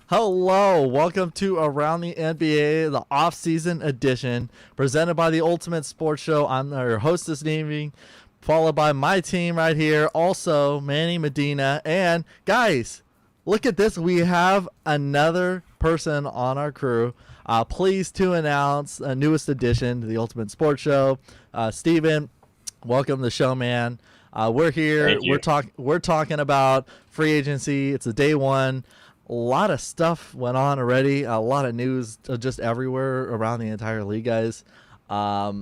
Hello, welcome to Around the NBA, the off-season edition, presented by the Ultimate Sports Show. I'm your host this evening, followed by my team right here, also Manny Medina. And guys, look at this. We have another person on our crew. Pleased to announce a newest addition to the Ultimate Sports Show. Steven, welcome to the show, man. We're here. Thank you. We're talking about free agency. It's the day one. A lot of stuff went on already. A lot of news just everywhere around the entire league, guys. I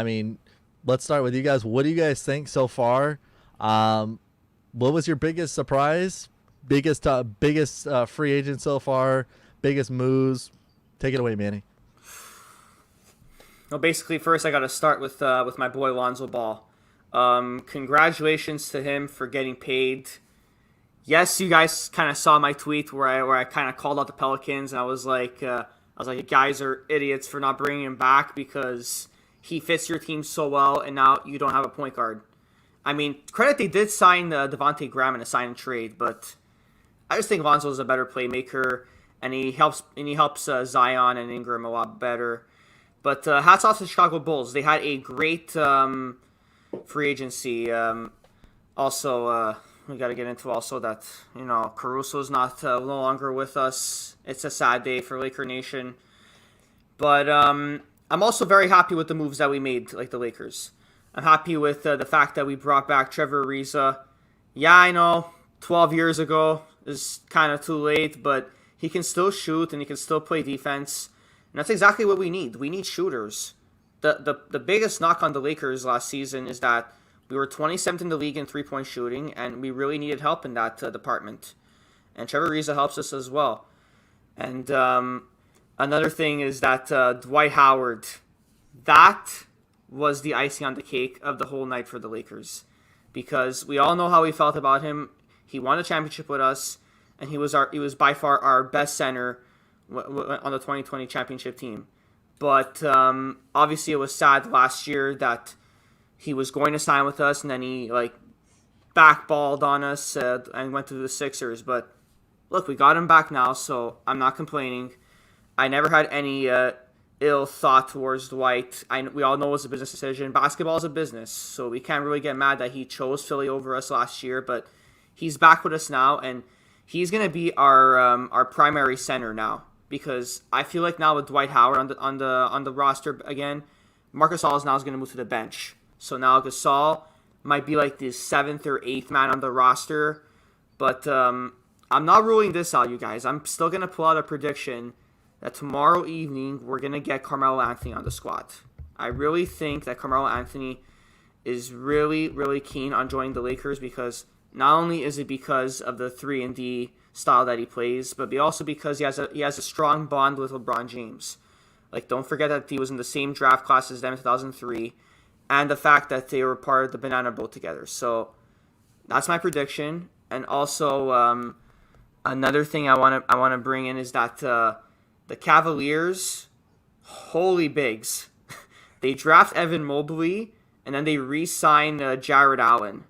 mean, let's start with you guys. What do you guys think so far? What was your biggest surprise? Biggest free agent so far? Biggest moves? Take it away, Manny. Well, basically, first I got to start with my boy Lonzo Ball. Congratulations to him for getting paid. Yes, you guys kind of saw my tweet where I kind of called out the Pelicans, and you guys are idiots for not bringing him back because he fits your team so well, and now you don't have a point guard. I mean, credit they did sign Devontae Graham in a sign and trade, but I just think Lonzo is a better playmaker, and he helps Zion and Ingram a lot better. But hats off to the Chicago Bulls. They had a great free agency. Also, we got to get into also that Caruso's not no longer with us. It's a sad day for Laker Nation. But I'm also very happy with the moves that we made, like the Lakers. I'm happy with the fact that we brought back Trevor Ariza. Yeah, I know, 12 years ago is kind of too late, but he can still shoot and he can still play defense. And that's exactly what we need. We need shooters. The biggest knock on the Lakers last season is that we were 27th in the league in three-point shooting, and we really needed help in that department. And Trevor Ariza helps us as well. And another thing is that Dwight Howard, that was the icing on the cake of the whole night for the Lakers. Because we all know how we felt about him. He won a championship with us, and he was by far our best center on the 2020 championship team. But obviously it was sad last year that he was going to sign with us, and then he backballed on us and went to the Sixers. But look, we got him back now, so I'm not complaining. I never had any ill thought towards Dwight. We all know it was a business decision. Basketball is a business, so we can't really get mad that he chose Philly over us last year. But he's back with us now, and he's gonna be our primary center now. Because I feel like now with Dwight Howard on the roster again, Marcus Gasol is now going to move to the bench. So now Gasol might be like the seventh or eighth man on the roster. But I'm not ruling this out, you guys. I'm still going to pull out a prediction that tomorrow evening we're going to get Carmelo Anthony on the squad. I really think that Carmelo Anthony is really, really keen on joining the Lakers because not only is it because of the 3-and-D style that he plays, but also because he has a strong bond with LeBron James. Like, don't forget that he was in the same draft class as them in 2003, and the fact that they were part of the Banana Boat together. So that's my prediction. And also another thing I want to bring in is that the Cavaliers, holy bigs, they draft Evan Mobley and then they re-sign Jared Allen.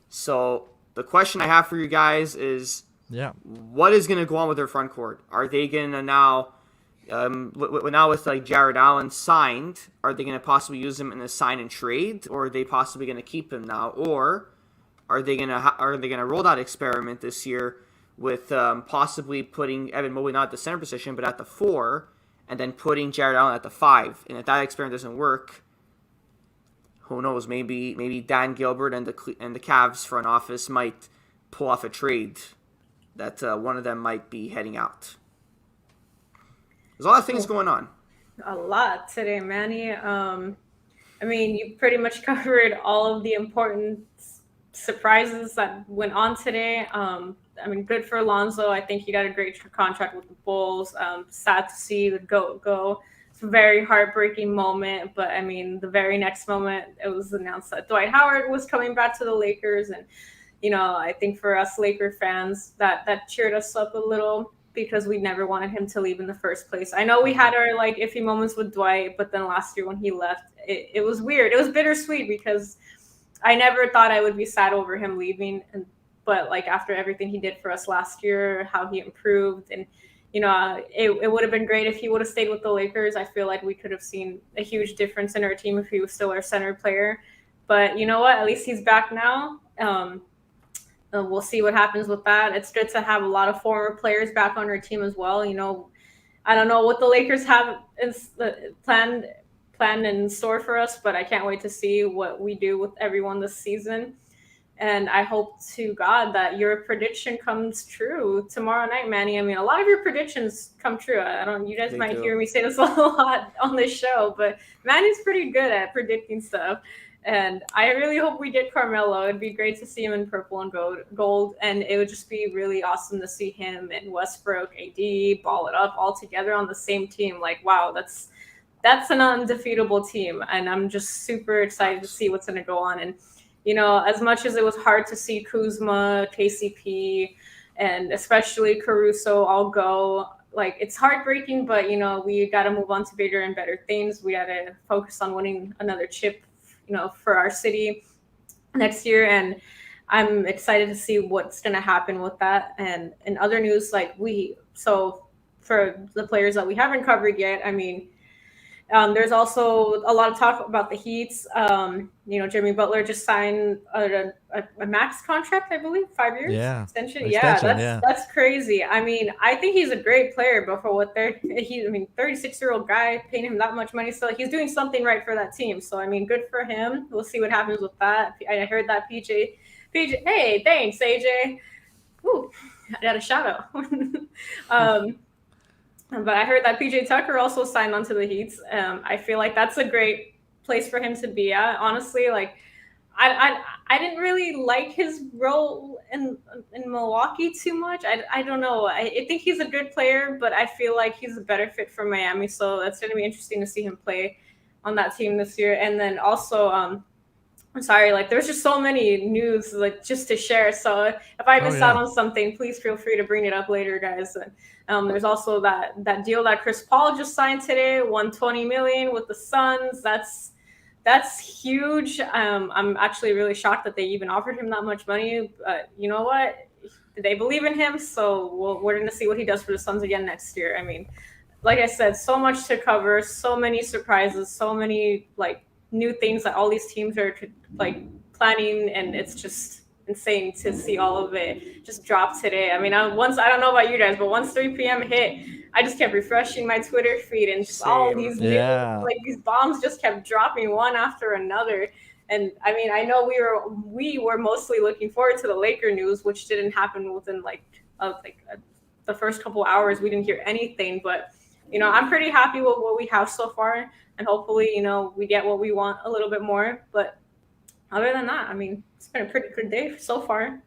So the question I have for you guys is, Yeah. what is going to go on with their front court? Are they going to now, now with Jared Allen signed, are they going to possibly use him in a sign and trade, or are they possibly going to keep him now, or are they going to roll that experiment this year with possibly putting Evan Mobley not at the center position but at the 4, and then putting Jared Allen at the 5? And if that experiment doesn't work, who knows? Maybe Dan Gilbert and the Cavs front office might pull off a trade that one of them might be heading out. There's a lot of things going on. A lot today, Manny. I mean, you pretty much covered all of the important surprises that went on today. I mean, good for Alonzo. I think he got a great contract with the Bulls. Sad to see the GOAT go. It's a very heartbreaking moment, but I mean, the very next moment, it was announced that Dwight Howard was coming back to the Lakers, and I think for us Laker fans, that cheered us up a little because we never wanted him to leave in the first place. I know we had our iffy moments with Dwight, but then last year when he left, it was weird. It was bittersweet because I never thought I would be sad over him leaving, but after everything he did for us last year, how he improved, and it would have been great if he would have stayed with the Lakers. I feel like we could have seen a huge difference in our team if he was still our center player. But you know what? At least he's back now. We'll see what happens with that. It's good to have a lot of former players back on our team as well. I don't know what the Lakers have planned in store for us, but I can't wait to see what we do with everyone this season. And I hope to God that your prediction comes true tomorrow night, Manny. I mean, a lot of your predictions come true. You guys might hear me say this a lot on this show, but Manny's pretty good at predicting stuff. And I really hope we get Carmelo. It'd be great to see him in purple and gold. And it would just be really awesome to see him and Westbrook, AD, ball it up all together on the same team. Like, wow, that's an undefeatable team. And I'm just super excited to see what's going to go on. And as much as it was hard to see Kuzma, KCP, and especially Caruso all go, like, it's heartbreaking, but, we got to move on to bigger and better things. We got to focus on winning another chip, for our city next year. And I'm excited to see what's going to happen with that. And in other news, so for the players that we haven't covered yet, I mean, there's also a lot of talk about the Heats. Jimmy Butler just signed a max contract, I believe, 5 years extension. That's crazy. I mean, I think he's a great player, but for what 36-year-old guy paying him that much money, so he's doing something right for that team. So I mean, good for him. We'll see what happens with that. I heard that PJ. Hey, thanks, AJ. Ooh, I got a shout out. But I heard that PJ Tucker also signed on to the Heats. I feel like that's a great place for him to be at. Honestly, I didn't really like his role in Milwaukee too much. I don't know. I think he's a good player, but I feel like he's a better fit for Miami. So that's going to be interesting to see him play on that team this year. And then also, I'm sorry, there's just so many news just to share. So if I miss out on something, please feel free to bring it up later, guys. There's also that deal that Chris Paul just signed today, $120 million with the Suns. That's huge. I'm actually really shocked that they even offered him that much money. But you know what? They believe in him, so we're going to see what he does for the Suns again next year. I mean, like I said, so much to cover, so many surprises, so many new things that all these teams are planning, and it's just insane to see all of it just drop today. I mean, I don't know about you guys, but once 3 p.m. hit, I just kept refreshing my Twitter feed, and just all these these bombs just kept dropping one after another. And I mean, I know we were mostly looking forward to the Laker news, which didn't happen within the first couple hours. We didn't hear anything, but I'm pretty happy with what we have so far. And hopefully, we get what we want a little bit more. But other than that, I mean, it's been a pretty good day so far.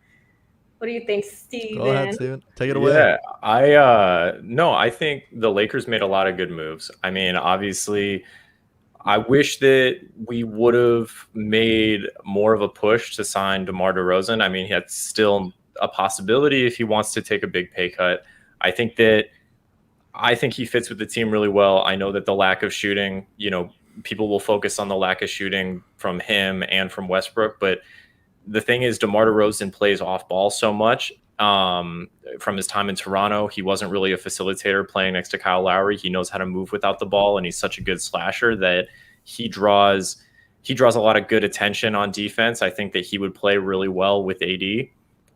What do you think, Steven? Go ahead, Steven. Take it away. Yeah, I think the Lakers made a lot of good moves. I mean, obviously, I wish that we would have made more of a push to sign DeMar DeRozan. I mean, that's still a possibility if he wants to take a big pay cut. I think he fits with the team really well. I know that the lack of shooting, people will focus on the lack of shooting from him and from Westbrook. But the thing is, DeMar DeRozan plays off ball so much. From his time in Toronto, he wasn't really a facilitator playing next to Kyle Lowry. He knows how to move without the ball, and he's such a good slasher that he draws a lot of good attention on defense. I think that he would play really well with AD.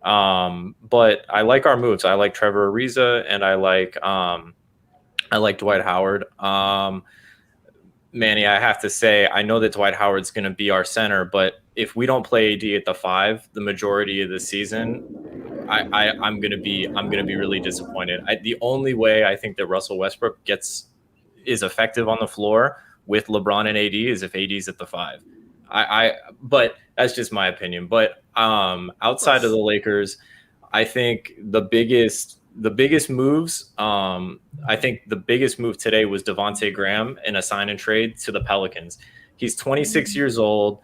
But I like our moves. I like Trevor Ariza, and I like Dwight Howard. Manny, I have to say, I know that Dwight Howard's going to be our center, but if we don't play AD at the 5 the majority of the season, I'm going to be really disappointed. The only way I think that Russell Westbrook is effective on the floor with LeBron and AD is if AD's at the 5. But that's just my opinion. But outside of the Lakers, I think the biggest moves, I think the biggest move today was Devontae Graham in a sign and trade to the Pelicans. He's 26 years old.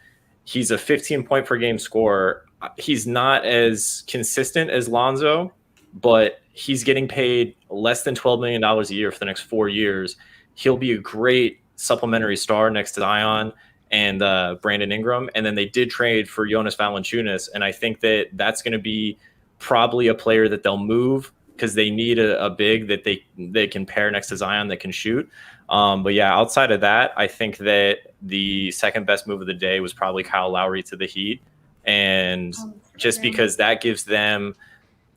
He's a 15-point per game scorer. He's not as consistent as Lonzo, but he's getting paid less than $12 million a year for the next 4 years. He'll be a great supplementary star next to Zion and Brandon Ingram. And then they did trade for Jonas Valanciunas, and I think that that's going to be probably a player that they'll move because they need a big that they can pair next to Zion that can shoot. But yeah, outside of that, I think that the second best move of the day was probably Kyle Lowry to the Heat. And just because that gives them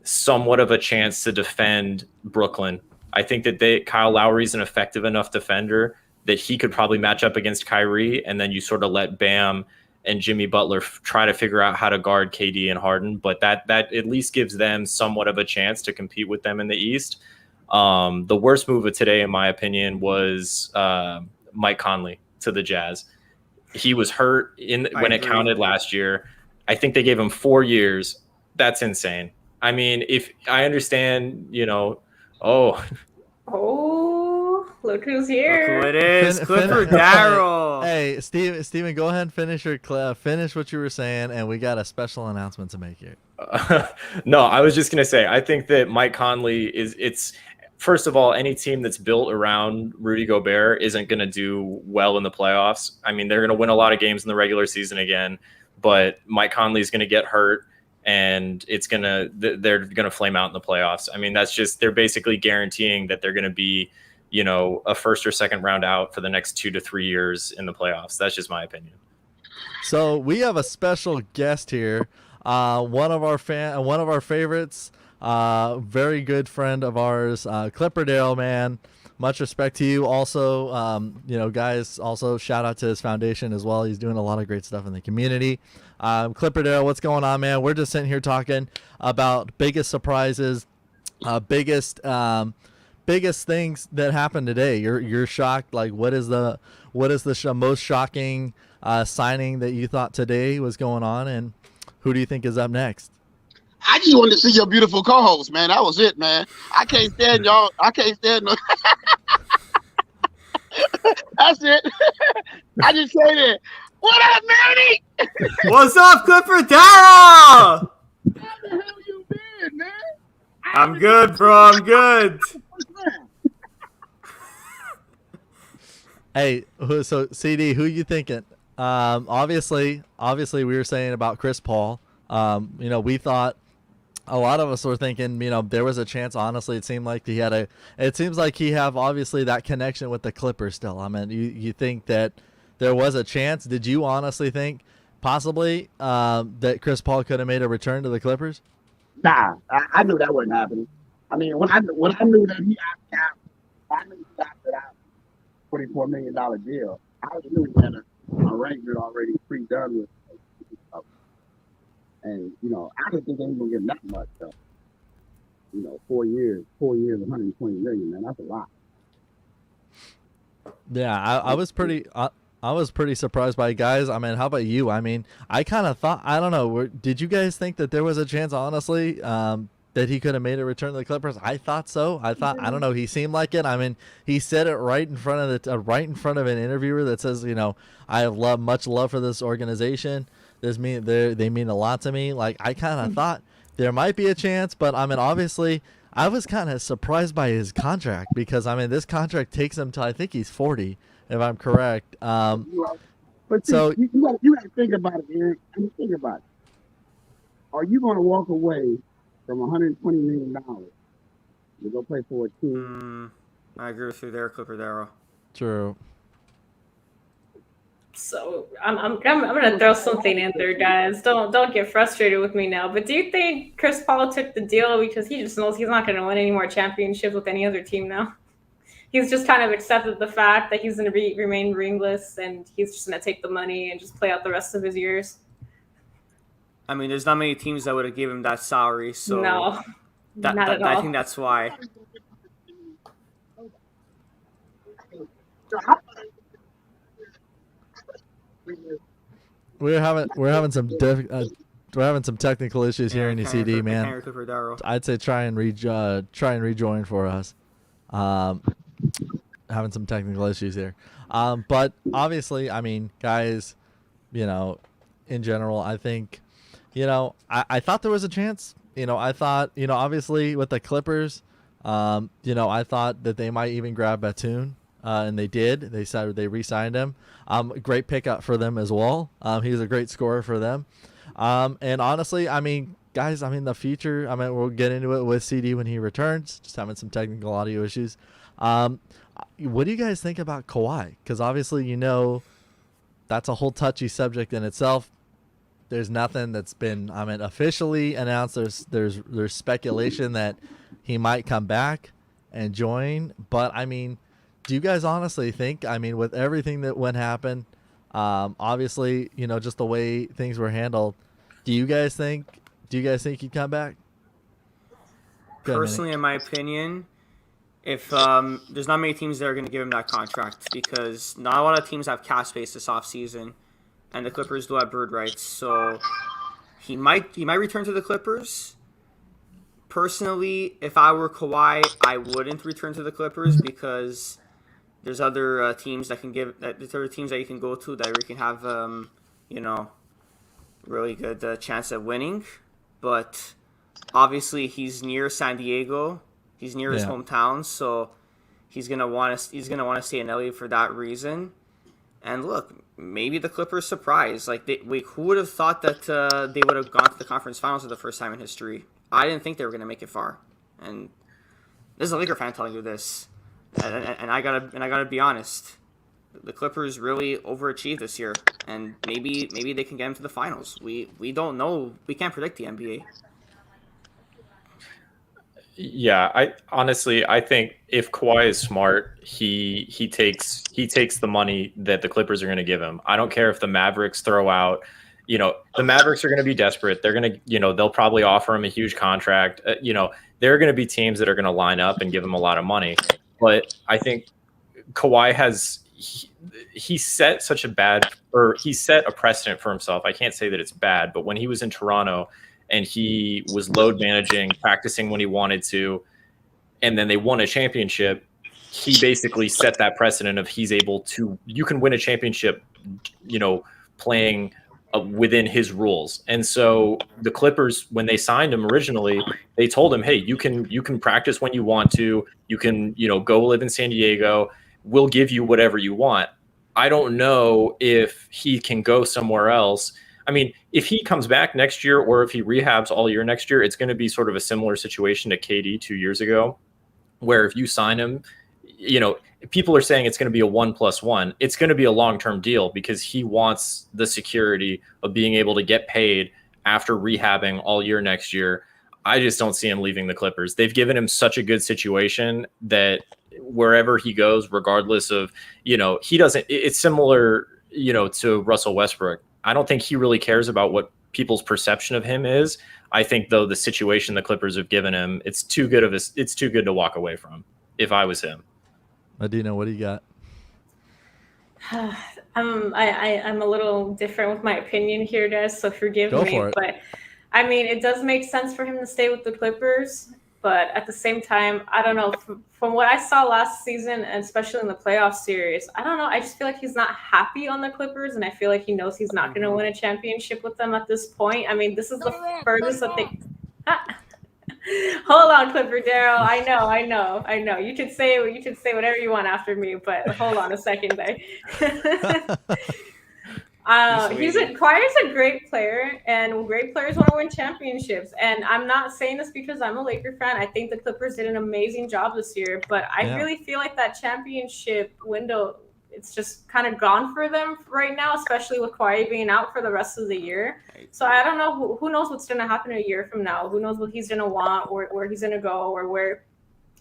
somewhat of a chance to defend Brooklyn. I think that Kyle Lowry's an effective enough defender that he could probably match up against Kyrie, and then you sort of let Bam and Jimmy Butler try to figure out how to guard KD and Harden. But that at least gives them somewhat of a chance to compete with them in the East. The worst move of today, in my opinion, was Mike Conley to the Jazz. He was hurt when it counted last year. I think they gave him 4 years. That's insane. I mean, if I understand, Look who's here. Look who it is. Clifford Darrell. Hey, Steven, go ahead and finish finish what you were saying, and we got a special announcement to make here. No, I was just gonna say I think that Mike Conley it's first of all, any team that's built around Rudy Gobert isn't gonna do well in the playoffs. I mean, they're gonna win a lot of games in the regular season again, but Mike Conley's gonna get hurt, and they're gonna flame out in the playoffs. I mean, they're basically guaranteeing that they're gonna be a first or second round out for the next 2 to 3 years in the playoffs. That's just my opinion. So we have a special guest here, one of our favorites, very good friend of ours, Clifford Darrell, man. Much respect to you. Also, guys, also shout out to his foundation as well. He's doing a lot of great stuff in the community. Clifford Darrell, what's going on, man? We're just sitting here talking about biggest surprises, biggest things that happened today. You're shocked. Like, what is the most shocking signing that you thought today was going on, and who do you think is up next? I just wanted to see your beautiful co-host, man. That was it, man. I can't stand y'all. I can't stand no. That's it. I just say that. What up, Manny? What's up, Clifford Darrell? How the hell you been, man? I'm good, bro. I'm good. Hey, so CD, who you thinking? Obviously, we were saying about Chris Paul. We thought, a lot of us were thinking, there was a chance. Honestly, it seems like he have obviously that connection with the Clippers still. I mean, you think that there was a chance? Did you honestly think possibly that Chris Paul could have made a return to the Clippers? Nah, I knew that wasn't happening. I mean, when I knew that he opted out, I knew he opted out $24 million deal. I knew he had an arrangement already pre-done with. And, I didn't think they were going to get that much, though. 4 years, 120 million, man. That's a lot. Yeah, I was pretty surprised by it, guys. I mean, how about you? I mean, I kind of thought, I don't know, did you guys think that there was a chance, honestly, that he could have made a return to the Clippers? I thought so. I don't know. He seemed like it. I mean, he said it right in front of an interviewer that says, I have much love for this organization. They mean a lot to me. Like, I kind of thought there might be a chance, but I mean, obviously, I was kind of surprised by his contract because I mean, this contract takes him till I think he's 40, if I'm correct. But see, so you got to think about it, Eric. Think about it. Are you going to walk away from $120 million to go play for a team? I agree with you there, Clifford Darrell. True. So I'm gonna throw something in there, guys. Don't get frustrated with me now. But do you think Chris Paul took the deal because he just knows he's not going to win any more championships with any other team now? He's just kind of accepted the fact that he's going to remain ringless, and he's just going to take the money and just play out the rest of his years. I mean, there's not many teams that would have given him that salary, so no, not at all. I think that's why. We're having some technical issues here in your CD, man. I'd say try and rejoin for us. Having some technical issues here. But obviously, I mean, guys, in general, I think, I thought there was a chance. I thought, obviously with the Clippers, I thought that they might even grab Batum. And they did. They said they re-signed him. Great pickup for them as well. He was a great scorer for them. And honestly, I mean, guys, I mean, the future, I mean, we'll get into it with CD when he returns, just having some technical audio issues. What do you guys think about Kawhi? Because obviously, you know, that's a whole touchy subject in itself. There's nothing that's been, I mean, officially announced. There's speculation that he might come back and join. But, I mean, do you guys honestly think, I mean, with everything that went happen, obviously, you know, just the way things were handled, do you guys think he'd come back? Go ahead, Personally, Manny. in my opinion, if there's not many teams that are going to give him that contract because not a lot of teams have cap space this offseason, and the Clippers do have bird rights, so he might return to the Clippers. Personally, if I were Kawhi, I wouldn't return to the Clippers because there's other teams that can there's other teams that you can go to that you can have you know, really good chance at winning. But obviously, he's near San Diego. He's near his hometown, so he's gonna want to stay in LA for that reason. And look, maybe the Clippers surprise. Like, who would have thought that they would have gone to the conference finals for the first time in history? I didn't think they were gonna make it far. And this is a Laker fan telling you this, and I gotta be honest. The Clippers really overachieved this year, and maybe they can get into the finals. We don't know. We can't predict the NBA. Yeah, I think if Kawhi is smart, he takes the money that the Clippers are going to give him. I don't care if the Mavericks throw out, you know, the Mavericks are going to be desperate. They're going to, you know, they'll probably offer him a huge contract. You know, there are going to be teams that are going to line up and give him a lot of money. But I think Kawhi he set a precedent for himself. I can't say that it's bad, but when he was in Toronto and he was load managing, practicing when he wanted to, and then they won a championship, he basically set that precedent of you can win a championship, you know, playing within his rules. And so the Clippers, when they signed him originally, they told him, hey, you can practice when you want to, you can, you know, go live in San Diego, we'll give you whatever you want. I don't know if he can go somewhere else. I mean, if he comes back next year or if he rehabs all year next year, it's going to be sort of a similar situation to KD 2 years ago, where if you sign him, you know, people are saying it's going to be a 1+1. It's going to be a long-term deal because he wants the security of being able to get paid after rehabbing all year next year. I just don't see him leaving the Clippers. They've given him such a good situation that wherever he goes, regardless of, you know, it's similar, you know, to Russell Westbrook. I don't think he really cares about what people's perception of him is. I think, though, the situation the Clippers have given him, it's too good to walk away from if I was him. Adina, what do you got? I'm a little different with my opinion here, guys, so forgive Go me. for it. But I mean, it does make sense for him to stay with the Clippers, but at the same time, I don't know. From what I saw last season, and especially in the playoff series, I don't know. I just feel like he's not happy on the Clippers, and I feel like he knows he's not going to win a championship with them at this point. I mean, this is the furthest that they. Hold on, Clipper Daryl. I know. You should say whatever you want after me, but hold on a second there. Kawhi's a great player, and great players want to win championships. And I'm not saying this because I'm a Laker fan. I think the Clippers did an amazing job this year, but I really feel like that championship window, it's just kind of gone for them right now, especially with Kawhi being out for the rest of the year. So I don't know. Who knows what's going to happen a year from now? Who knows what he's going to want, or where he's going to go, or where,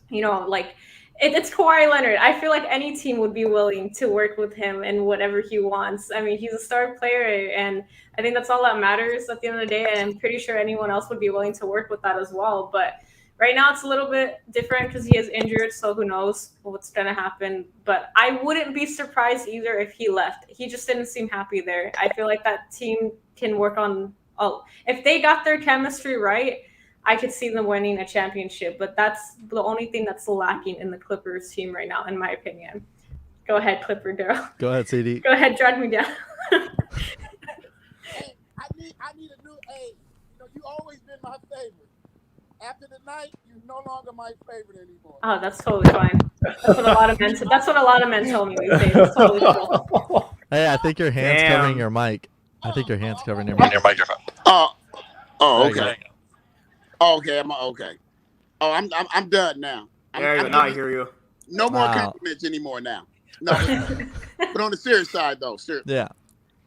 you know, like, it's Kawhi Leonard. I feel like any team would be willing to work with him and whatever he wants. I mean, he's a star player, and I think that's all that matters at the end of the day. And I'm pretty sure anyone else would be willing to work with that as well. But right now it's a little bit different because he is injured, so who knows what's going to happen. But I wouldn't be surprised either if he left. He just didn't seem happy there. I feel like that team can work on if they got their chemistry right, I could see them winning a championship, but that's the only thing that's lacking in the Clippers team right now, in my opinion. Go ahead, Clipper Daryl. Go ahead, CD. Go ahead, drag me down. Hey, I need a new. Hey, you know, you always been my favorite. After the night, you're no longer my favorite anymore. Oh, that's totally fine. That's what a lot of men tell me these days. It's totally cool. Hey, I think your hand's covering your mic. I think your hand's covering your mic. Your microphone. Oh, There you okay. go. Oh, okay, I'm okay. Oh, I'm done now. There you go. I'm Now I done. hear you. No more Wow. compliments anymore now. No, but on the serious side though, Yeah.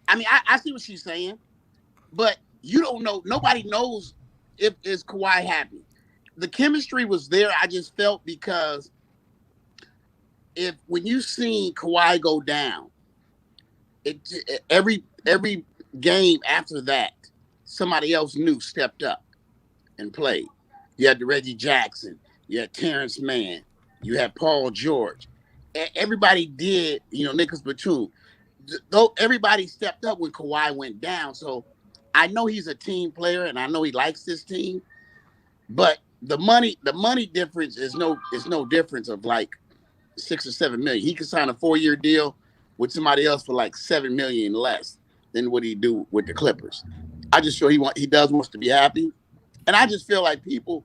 I mean, I see what she's saying, but you don't know. Nobody knows if is Kawhi happy. The chemistry was there. I just felt because when you seen Kawhi go down, every game after that, somebody else new stepped up and played. You had the Reggie Jackson, you had Terrence Mann, you had Paul George. Everybody did, Nicholas Batum. Though everybody stepped up when Kawhi went down. So I know he's a team player and I know he likes this team, but the money difference is no difference of like 6 or 7 million. He could sign a 4-year deal with somebody else for like 7 million less than what he do with the Clippers. I just feel he wants to be happy. And I just feel like people,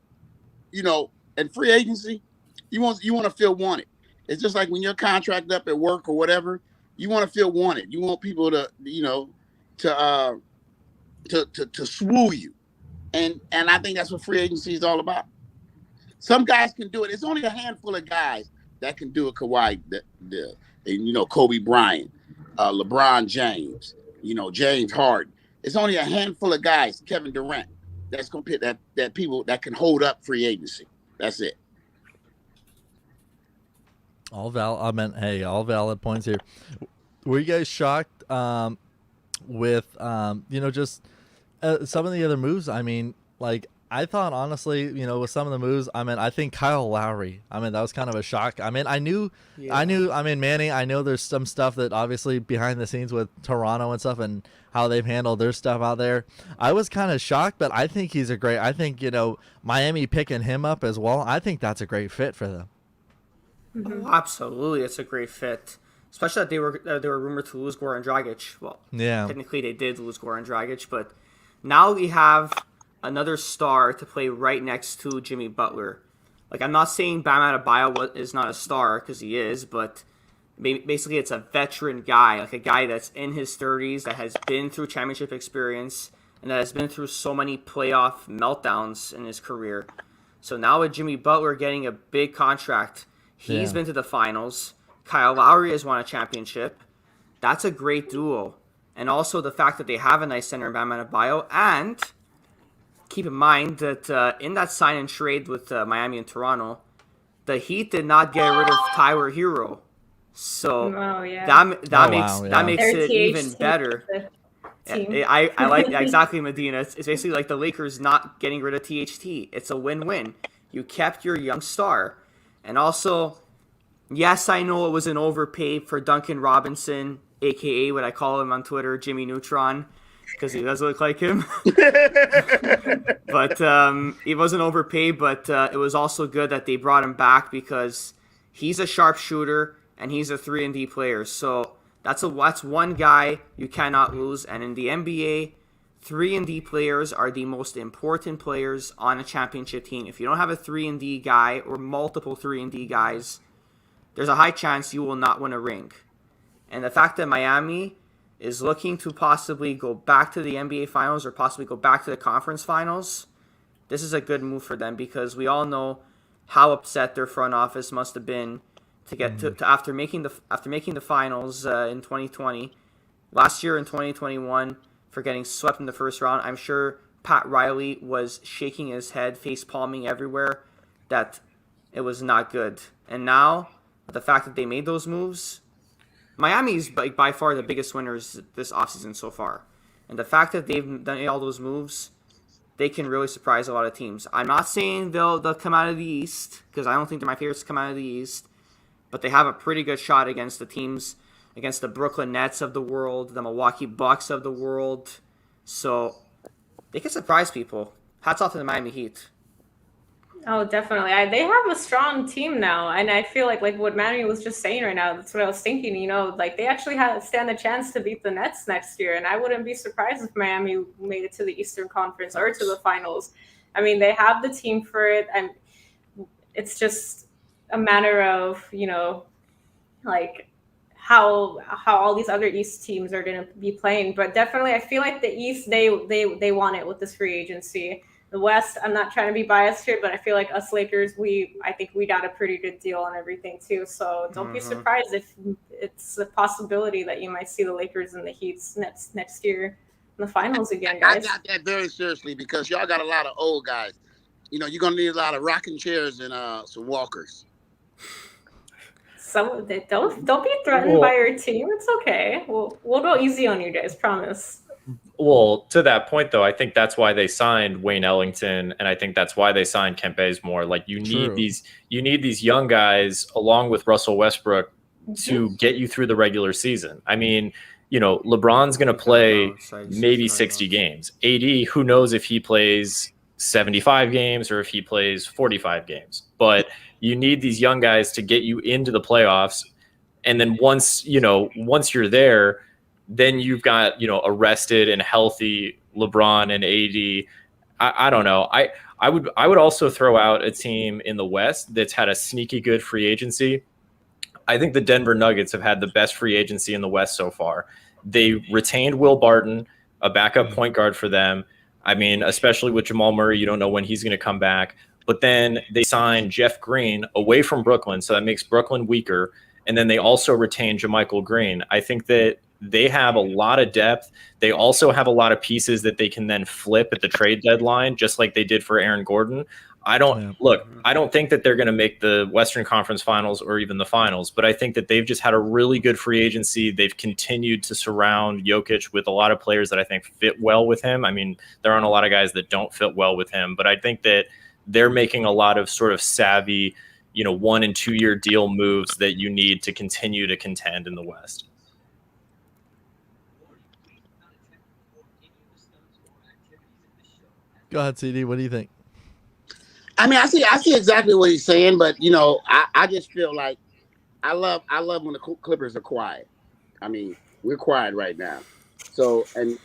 in free agency, you want to feel wanted. It's just like when you're contracted up at work or whatever, you want to feel wanted. You want people to swoo you. And I think that's what free agency is all about. Some guys can do it. It's only a handful of guys that can do it. Kawhi, Kobe Bryant, LeBron James, James Harden. It's only a handful of guys, Kevin Durant, that's gonna pit that people that can hold up free agency. That's it. All valid points here. Were you guys shocked with just some of the other moves? I mean, like I thought honestly, with some of the moves, I think Kyle Lowry, that was kind of a shock. I knew, Manny, I know there's some stuff that obviously behind the scenes with Toronto and stuff and how they've handled their stuff out there. I was kind of shocked, but I think I think, Miami picking him up as well. I think that's a great fit for them. Mm-hmm. Oh, absolutely, it's a great fit. Especially that they were rumored to lose Goran Dragic. Well, yeah, technically they did lose Goran Dragic, but now we have another star to play right next to Jimmy Butler. Like, I'm not saying Bam Adebayo is not a star, because he is, but basically it's a veteran guy, like a guy that's in his 30s, that has been through championship experience, and that has been through so many playoff meltdowns in his career. So now with Jimmy Butler getting a big contract, he's been to the finals. Kyle Lowry has won a championship. That's a great duo. And also the fact that they have a nice center in Bam Adebayo, and keep in mind that in that sign and trade with Miami and Toronto, the Heat did not get rid of Tyler Hero, so that makes it even better. I like exactly, Medina. It's basically like the Lakers not getting rid of THT. It's a win-win. You kept your young star, and also, yes, I know it was an overpay for Duncan Robinson, aka what I call him on Twitter, Jimmy Neutron, because he does look like him. But he wasn't overpaid, but it was also good that they brought him back because he's a sharpshooter and he's a 3-and-D player. So that's one guy you cannot lose. And in the NBA, 3-and-D players are the most important players on a championship team. If you don't have a 3-and-D guy or multiple 3-and-D guys, there's a high chance you will not win a ring. And the fact that Miami is looking to possibly go back to the NBA Finals or possibly go back to the conference finals, this is a good move for them, because we all know how upset their front office must have been to get to after making the finals in 2020, last year in 2021, for getting swept in the first round. I'm sure Pat Riley was shaking his head, face palming everywhere, that it was not good. And now, the fact that they made those moves, Miami is by far the biggest winners this offseason so far. And the fact that they've done all those moves, they can really surprise a lot of teams. I'm not saying they'll come out of the East, because I don't think they're my favorites to come out of the East, but they have a pretty good shot against the teams, against the Brooklyn Nets of the world, the Milwaukee Bucks of the world. So they can surprise people. Hats off to the Miami Heat. Oh, definitely. They have a strong team now, and I feel like what Manny was just saying right now, that's what I was thinking, they actually stand a chance to beat the Nets next year, and I wouldn't be surprised if Miami made it to the Eastern Conference or to the finals. They have the team for it, and it's just a matter of, how all these other East teams are going to be playing. But definitely, I feel like the East, they want it with this free agency. The West, I'm not trying to be biased here, but I feel like us Lakers, I think we got a pretty good deal on everything too. So don't be surprised if it's a possibility that you might see the Lakers and the Heat next year in the finals again, I guys. got that very seriously because y'all got a lot of old guys. You're gonna need a lot of rocking chairs and some walkers. Don't be threatened by your team. It's okay. We'll go easy on you guys. Promise. Well, to that point, though, I think that's why they signed Wayne Ellington, and I think that's why they signed Kent Bazemore. Like you need these young guys along with Russell Westbrook to get you through the regular season. I mean, LeBron's going to play maybe 60 games. AD, who knows if he plays 75 games or if he plays 45 games. But you need these young guys to get you into the playoffs, and then once you're there, then you've got, a rested and healthy LeBron and AD. I don't know. I would also throw out a team in the West that's had a sneaky good free agency. I think the Denver Nuggets have had the best free agency in the West so far. They retained Will Barton, a backup point guard for them. I mean, especially with Jamal Murray, you don't know when he's going to come back. But then they signed Jeff Green away from Brooklyn, so that makes Brooklyn weaker. And then they also retained JaMychal Green. I think that they have a lot of depth. They also have a lot of pieces that they can then flip at the trade deadline, just like they did for Aaron Gordon. I don't think that they're going to make the Western Conference Finals or even the finals, but I think that they've just had a really good free agency. They've continued to surround Jokic with a lot of players that I think fit well with him. I mean, there aren't a lot of guys that don't fit well with him, but I think that they're making a lot of sort of savvy, 1 and 2 year deal moves that you need to continue to contend in the West. Go ahead, CD. What do you think? I mean, I see exactly what he's saying, but I just feel like I love when the Clippers are quiet. I mean, we're quiet right now, so and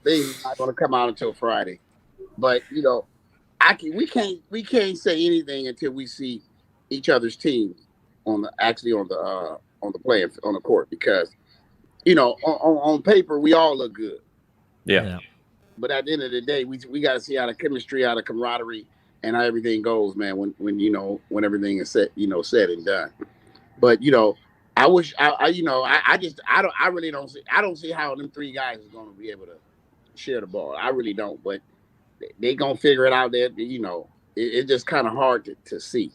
things not going to come out until Friday, but we can't say anything until we see each other's teams on the court because on paper we all look good. Yeah. But at the end of the day, we got to see how the chemistry, how the camaraderie, and how everything goes, man. When everything is said and done. But I wish I really don't see how them three guys is going to be able to share the ball. I really don't. But they gonna figure it out. There, it's just kind of hard to see,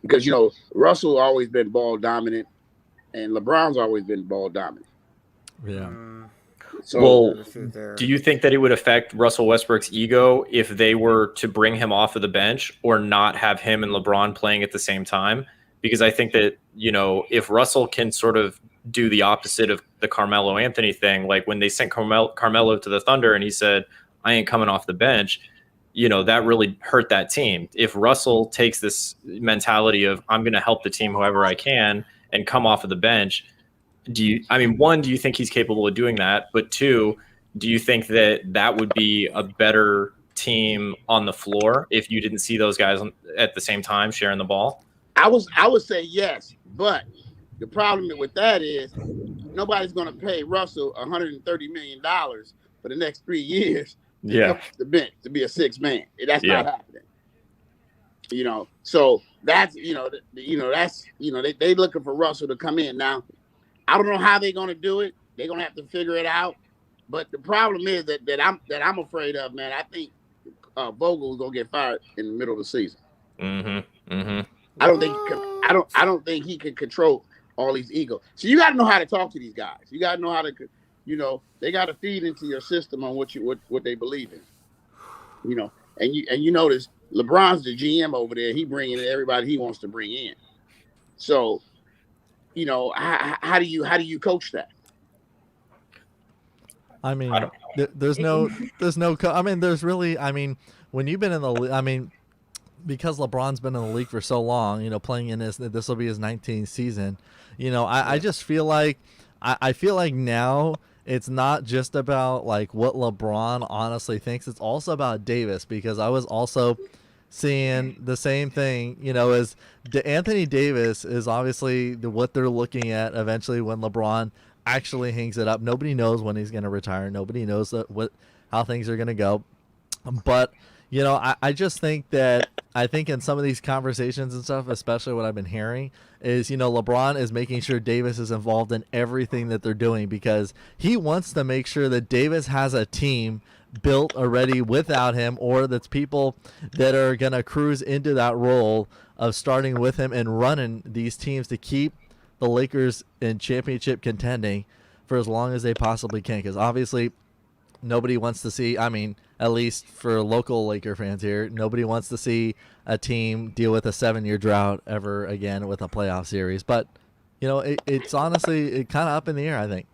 because Russell always been ball dominant, and LeBron's always been ball dominant. Yeah. So, do you think that it would affect Russell Westbrook's ego if they were to bring him off of the bench or not have him and LeBron playing at the same time? Because I think that, if Russell can sort of do the opposite of the Carmelo Anthony thing, like when they sent Carmelo to the Thunder and he said, I ain't coming off the bench, that really hurt that team. If Russell takes this mentality of I'm going to help the team however I can and come off of the bench, one, do you think he's capable of doing that? But two, do you think that would be a better team on the floor if you didn't see those guys at the same time sharing the ball? I would say yes, but the problem with that is nobody's going to pay Russell $130 million for the next 3 years to come off the bench to be a sixth man. That's not happening. So that's they looking for Russell to come in now. I don't know how they're going to do it. They're going to have to figure it out. But the problem is that I'm afraid of, man. I think Vogel is going to get fired in the middle of the season. Mm-hmm. Mm-hmm. I don't think he can control all these egos. So you got to know how to talk to these guys. You got to know how to, they got to feed into your system on what they believe in. And you notice LeBron's the GM over there. He bringing in everybody he wants to bring in. So. How do you coach that? I mean, there's really, when you've been in the league, because LeBron's been in the league for so long, playing in this will be his 19th season. I just feel like, I feel like now it's not just about like what LeBron honestly thinks. It's also about Davis, because I was also seeing the same thing, as Anthony Davis is obviously what they're looking at eventually when LeBron actually hangs it up. Nobody knows when he's going to retire. Nobody knows how things are going to go. But I just think that I think in some of these conversations and stuff, especially what I've been hearing, is LeBron is making sure Davis is involved in everything that they're doing because he wants to make sure that Davis has a team built already without him, or that's people that are gonna cruise into that role of starting with him and running these teams to keep the Lakers in championship contending for as long as they possibly can. Because obviously, nobody wants to see. I mean, at least for local Laker fans here, nobody wants to see a team deal with a 7-year drought ever again with a playoff series. But it's honestly kind of up in the air, I think.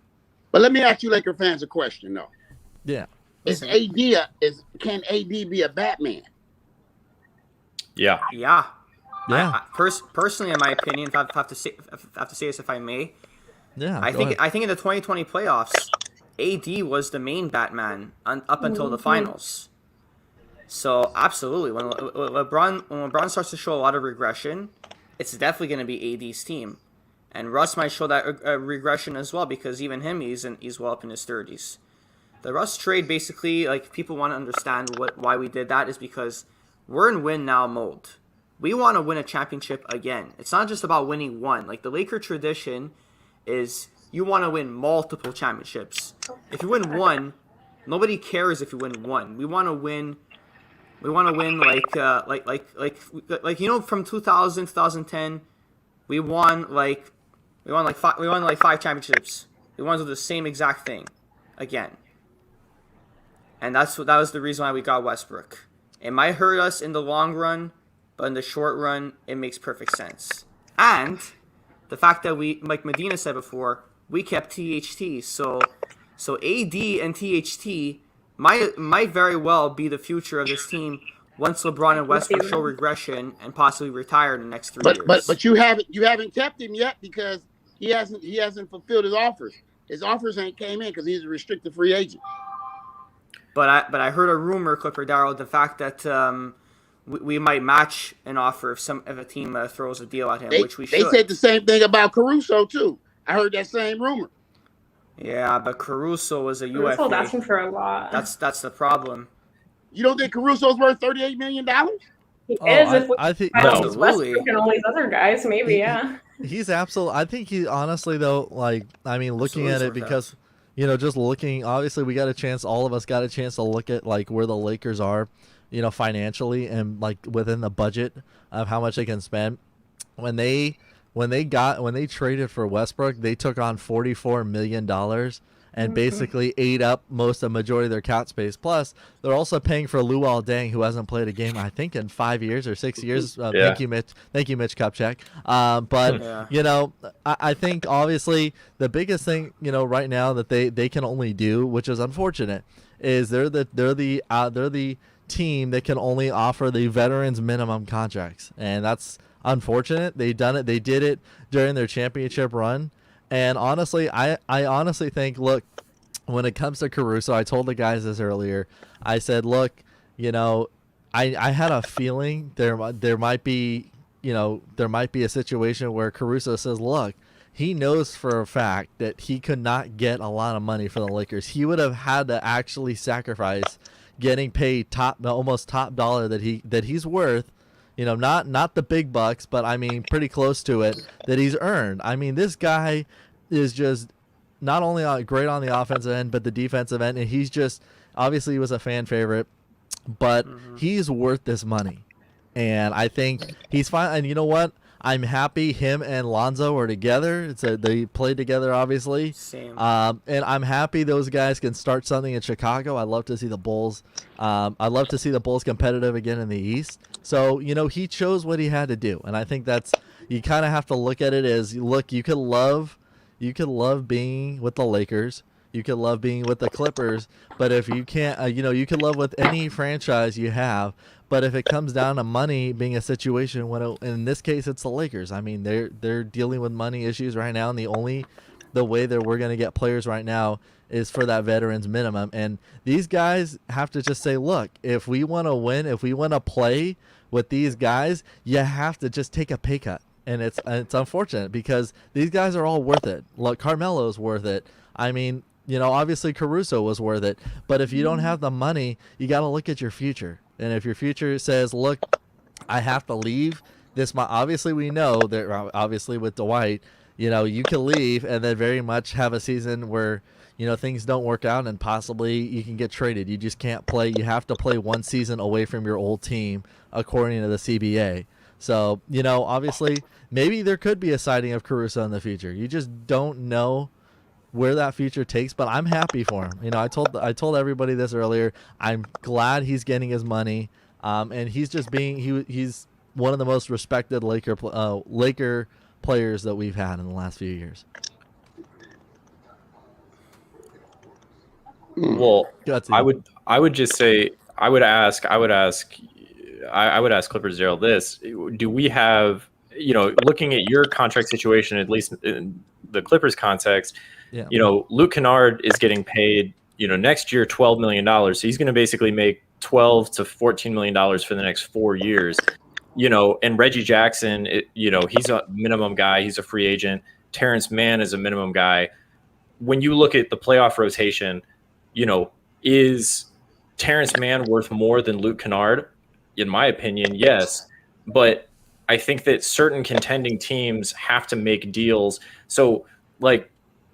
But let me ask you, Laker fans, a question though. Yeah. Can AD be a Batman? Yeah. Yeah. Yeah. Personally, in my opinion, if I have to say this, if I may, Yeah. I think in the 2020 playoffs, AD was the main Batman up until the finals. So absolutely, when LeBron starts to show a lot of regression, it's definitely going to be AD's team, and Russ might show that regression as well because even him, he's well up in his 30s. The Russ trade, basically, like, people want to understand why we did that is because we're in win now mode. We want to win a championship again. It's not just about winning one. Like, the Laker tradition is you want to win multiple championships. If you win one, nobody cares if you win one. We want to win. We want to win from 2000 2010, we won five championships. We want to do the same exact thing again. And that was the reason why we got Westbrook. It might hurt us in the long run, but in the short run, it makes perfect sense. And the fact that like Medina said before, we kept THT. So AD and THT might very well be the future of this team once LeBron and Westbrook show regression and possibly retire in the next 3 years. But you haven't kept him yet because he hasn't fulfilled his offers. His offers ain't came in because he's a restricted free agent. But I heard a rumor, Clipper Darryl, the fact that we might match an offer if a team throws a deal at him, which we should. They said the same thing about Caruso too. I heard that same rumor. Yeah, but Caruso was a UFA. Caruso's asking for a lot. That's the problem. You don't think Caruso's worth $38 million? He is. If we I think Absolutely. and all these other guys, maybe, yeah. He's absolutely. I think he honestly though, like, I mean, looking at it because just looking. Obviously, all of us got a chance to look at like where the Lakers are, financially and like within the budget of how much they can spend. When they traded for Westbrook, they took on $44 million and basically ate up the majority of their cap space. Plus, they're also paying for Luol Deng, who hasn't played a game, I think, in 5 years or 6 years. Thank you, Mitch. Thank you, Mitch Kupchak. But I think obviously the biggest thing right now that they can only do, which is unfortunate, is they're the team that can only offer the veterans minimum contracts, and that's unfortunate. They did it during their championship run. And honestly, I honestly think, look, when it comes to Caruso, I told the guys this earlier. I said, look, I had a feeling there might be a situation where Caruso says, look, he knows for a fact that he could not get a lot of money for the Lakers. He would have had to actually sacrifice getting paid almost top dollar that he's worth. Not the big bucks, but I mean pretty close to it, that he's earned. I mean, this guy is just not only great on the offensive end, but the defensive end, and he's just obviously he was a fan favorite, but he's worth this money, and I think he's fine. And you know what? I'm happy him and Lonzo are together. They played together, obviously. Same. And I'm happy those guys can start something in Chicago. I love to see the Bulls. I love to see the Bulls competitive again in the East. So he chose what he had to do, and I think that's, you kind of have to look at it as, look, you could love being with the Lakers. You could love being with the Clippers, but if you can't, you could love with any franchise you have. But if it comes down to money being a situation, in this case it's the Lakers. I mean, they're dealing with money issues right now, and the way that we're going to get players right now is for that veterans minimum. And these guys have to just say, look, if we want to win, if we want to play with these guys, you have to just take a pay cut. And it's unfortunate because these guys are all worth it. Look, Carmelo's worth it. I mean, obviously Caruso was worth it. But if you don't have the money, you got to look at your future. And if your future says, look, I have to leave this, obviously we know that obviously with Dwight, you can leave and then very much have a season where, things don't work out and possibly you can get traded. You just can't play. You have to play one season away from your old team, according to the CBA. So, obviously maybe there could be a sighting of Caruso in the future. You just don't know where that future takes, but I'm happy for him. I told everybody this earlier. I'm glad he's getting his money, and he's just he's one of the most respected Laker players that we've had in the last few years. Well, I would just say I would ask Clippers Zero this: do we have, looking at your contract situation, at least in the Clippers context? Yeah. Luke Kennard is getting paid, next year $12 million. So he's going to basically make $12 to $14 million for the next 4 years. And Reggie Jackson, he's a minimum guy. He's a free agent. Terrence Mann is a minimum guy. When you look at the playoff rotation, is Terrence Mann worth more than Luke Kennard? In my opinion, yes. But I think that certain contending teams have to make deals. So,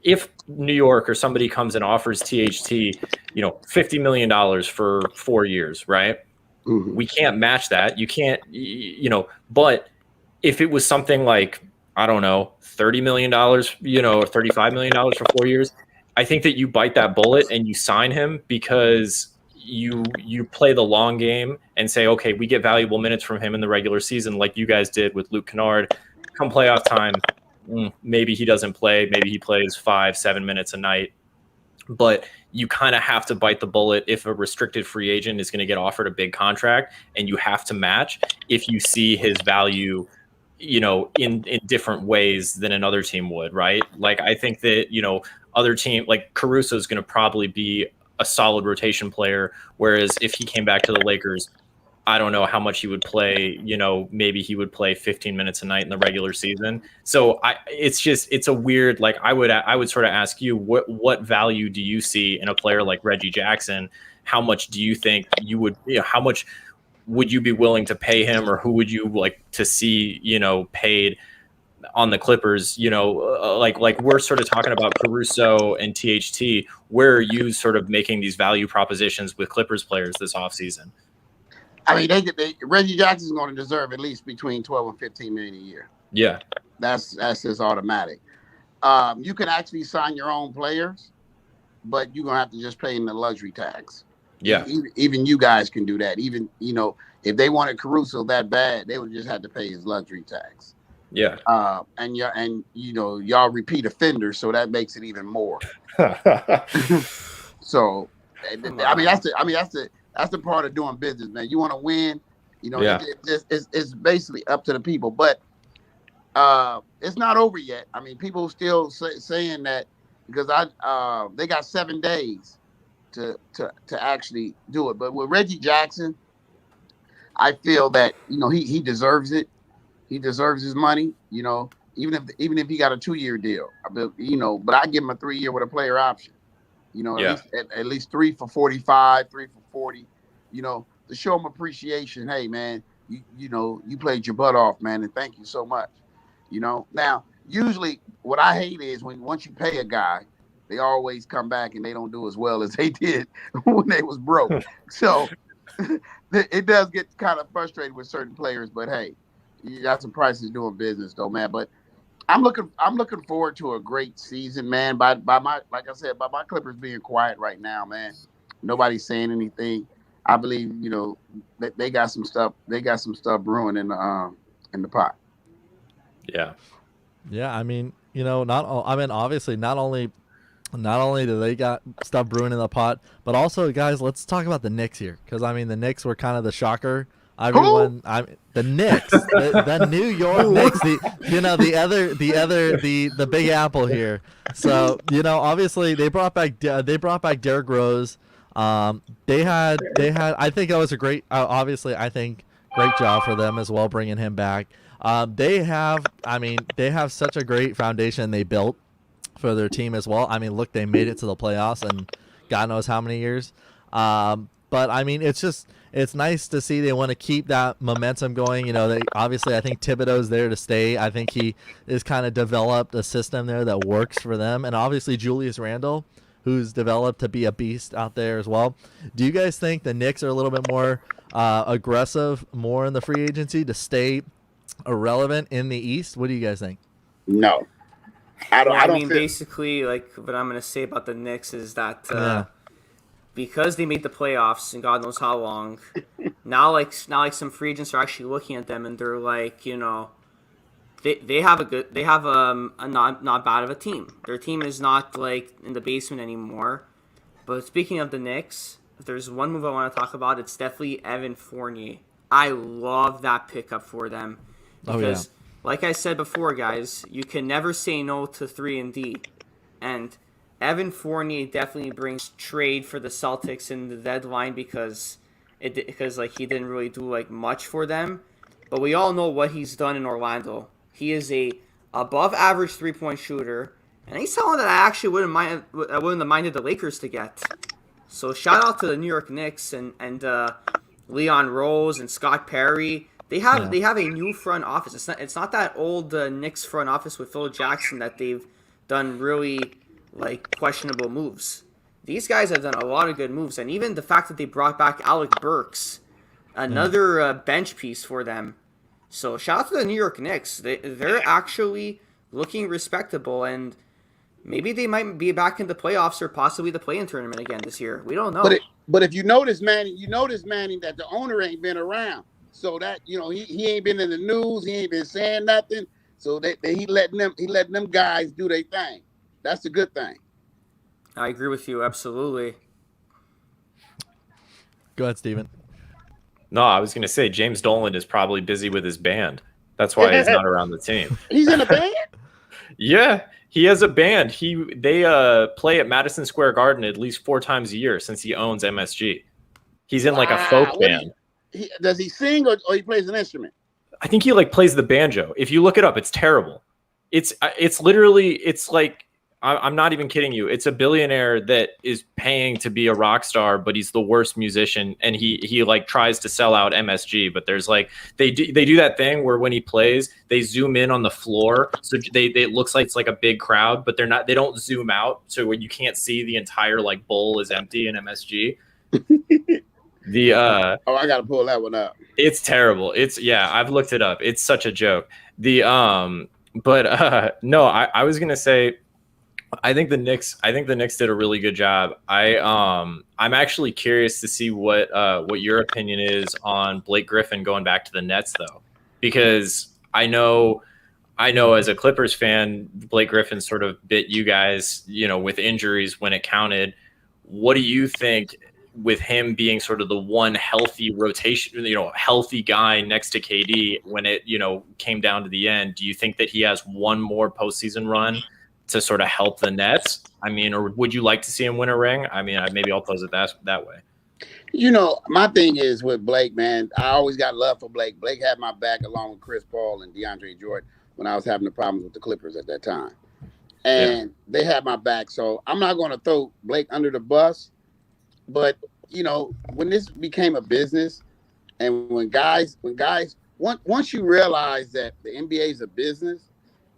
if New York or somebody comes and offers THT, $50 million for 4 years, right? Mm-hmm. We can't match that. You can't, but if it was something like, I don't know, $30 million, or $35 million for 4 years, I think that you bite that bullet and you sign him because you play the long game and say, okay, we get valuable minutes from him in the regular season, like you guys did with Luke Kennard. Come playoff time, maybe he doesn't play. Maybe he plays 5-7 minutes a night. But you kind of have to bite the bullet if a restricted free agent is going to get offered a big contract, and you have to match if you see his value, in different ways than another team would, right? I think that, other team like Caruso is going to probably be a solid rotation player. Whereas if he came back to the Lakers, I don't know how much he would play. Maybe he would play 15 minutes a night in the regular season. So it's a weird, I would sort of ask you, what value do you see in a player like Reggie Jackson? How much do you think you would, how much would you be willing to pay him, or who would you like to see, paid on the Clippers? Like we're sort of talking about Caruso and THT. Where are you sort of making these value propositions with Clippers players this offseason? I mean, Reggie Jackson's going to deserve at least between 12 and 15 million a year. Yeah, that's just automatic. You can actually sign your own players, but you're gonna have to just pay in the luxury tax. Yeah, even you guys can do that. Even if they wanted Caruso that bad, they would just have to pay his luxury tax. Yeah. And y'all repeat offenders, so that makes it even more. So, that's the part of doing business, man. You want to win, it's basically up to the people. But it's not over yet. I mean, people still saying that because they got 7 days to actually do it. But with Reggie Jackson, I feel that he deserves it. He deserves his money. Even if he got a 2-year deal, but I give him a 3-year with a player option. At least 3 for 45, 3 for 40, to show him appreciation. Hey, man, you played your butt off, man, and thank you so much. Now, usually what I hate is once you pay a guy, they always come back and they don't do as well as they did when they was broke. So it does get kind of frustrated with certain players, but hey, you got some prices doing business though, man. But I'm looking forward to a great season, man. By my Clippers being quiet right now, man. Nobody's saying anything. I believe, that they got some stuff. They got some stuff brewing in the pot. Yeah. Yeah. I mean, obviously not only do they got stuff brewing in the pot, but also, guys, let's talk about the Knicks here. Cause the Knicks were kind of the shocker. The Knicks, the New York Knicks, the Big Apple here. So obviously they brought back Derrick Rose. They had. I think that was a great. Great job for them as well, bringing him back. They have such a great foundation they built. for their team as well. I mean, look, they made it to the playoffs and God knows how many years. But I mean, it's nice to see they want to keep that momentum going. You know, they obviously, I think Thibodeau's there to stay. I think he has kind of developed a system there that works for them, and obviously Julius Randle, who's developed to be a beast out there as well. Do you guys think the Knicks are a little bit more aggressive, more in the free agency to stay irrelevant in the East? What do you guys think? No, I don't. Yeah, I don't mean, feel, basically, like what I'm gonna say about the Knicks is that because they made the playoffs and God knows how long, now some free agents are actually looking at them and they're like, you know, they have a not bad of a team. Their team is not like in the basement anymore. But speaking of the Knicks, if there's one move I want to talk about, it's definitely Evan Fournier. I love that pickup for them because, like I said before, guys, you can never say no to 3-and-D, and Evan Fournier definitely brings trade for the Celtics in the deadline because like he didn't really do like much for them, but we all know what he's done in Orlando. He is a above average 3-point shooter, and he's someone that I actually wouldn't have minded the Lakers to get. So shout out to the New York Knicks and Leon Rose and Scott Perry. They have a new front office. It's not that old Knicks front office with Phil Jackson that they've done really like questionable moves. These guys have done a lot of good moves, and even the fact that they brought back Alec Burks, another bench piece for them. So shout out to the New York Knicks. They're actually looking respectable, and maybe they might be back in the playoffs or possibly the play-in tournament again this year. We don't know. But if you notice, Manny, that the owner ain't been around, so that he ain't been in the news. He ain't been saying nothing. So he letting them guys do their thing. That's a good thing. I agree with you, absolutely. Go ahead, Steven. No, I was going to say James Dolan is probably busy with his band. That's why he's not around the team. He's in a band? Yeah, he has a band. They play at Madison Square Garden at least 4 times a year since he owns MSG. He's in like a folk band. Does he sing or he plays an instrument? I think he like plays the banjo. If you look it up, it's terrible. It's literally, it's like, I'm not even kidding you. It's a billionaire that is paying to be a rock star, but he's the worst musician, and he like tries to sell out MSG. But there's like they do that thing where when he plays, they zoom in on the floor, so it looks like it's like a big crowd, but they don't zoom out, so when you can't see the entire like bowl is empty in MSG. I gotta pull that one up. It's terrible. I've looked it up. It's such a joke. No, I was gonna say, I think the Knicks did a really good job. I'm actually curious to see what your opinion is on Blake Griffin going back to the Nets, though, because I know as a Clippers fan, Blake Griffin sort of bit you guys, with injuries when it counted. What do you think with him being sort of the one healthy rotation, healthy guy next to KD when it, came down to the end? Do you think that he has one more postseason run to sort of help the Nets? I mean, or would you like to see him win a ring? I mean, maybe I'll pose it that way. My thing is with Blake, man, I always got love for Blake. Blake had my back along with Chris Paul and DeAndre Jordan when I was having the problems with the Clippers at that time. And they had my back. So I'm not going to throw Blake under the bus. But, when this became a business and when guys, once you realize that the NBA is a business,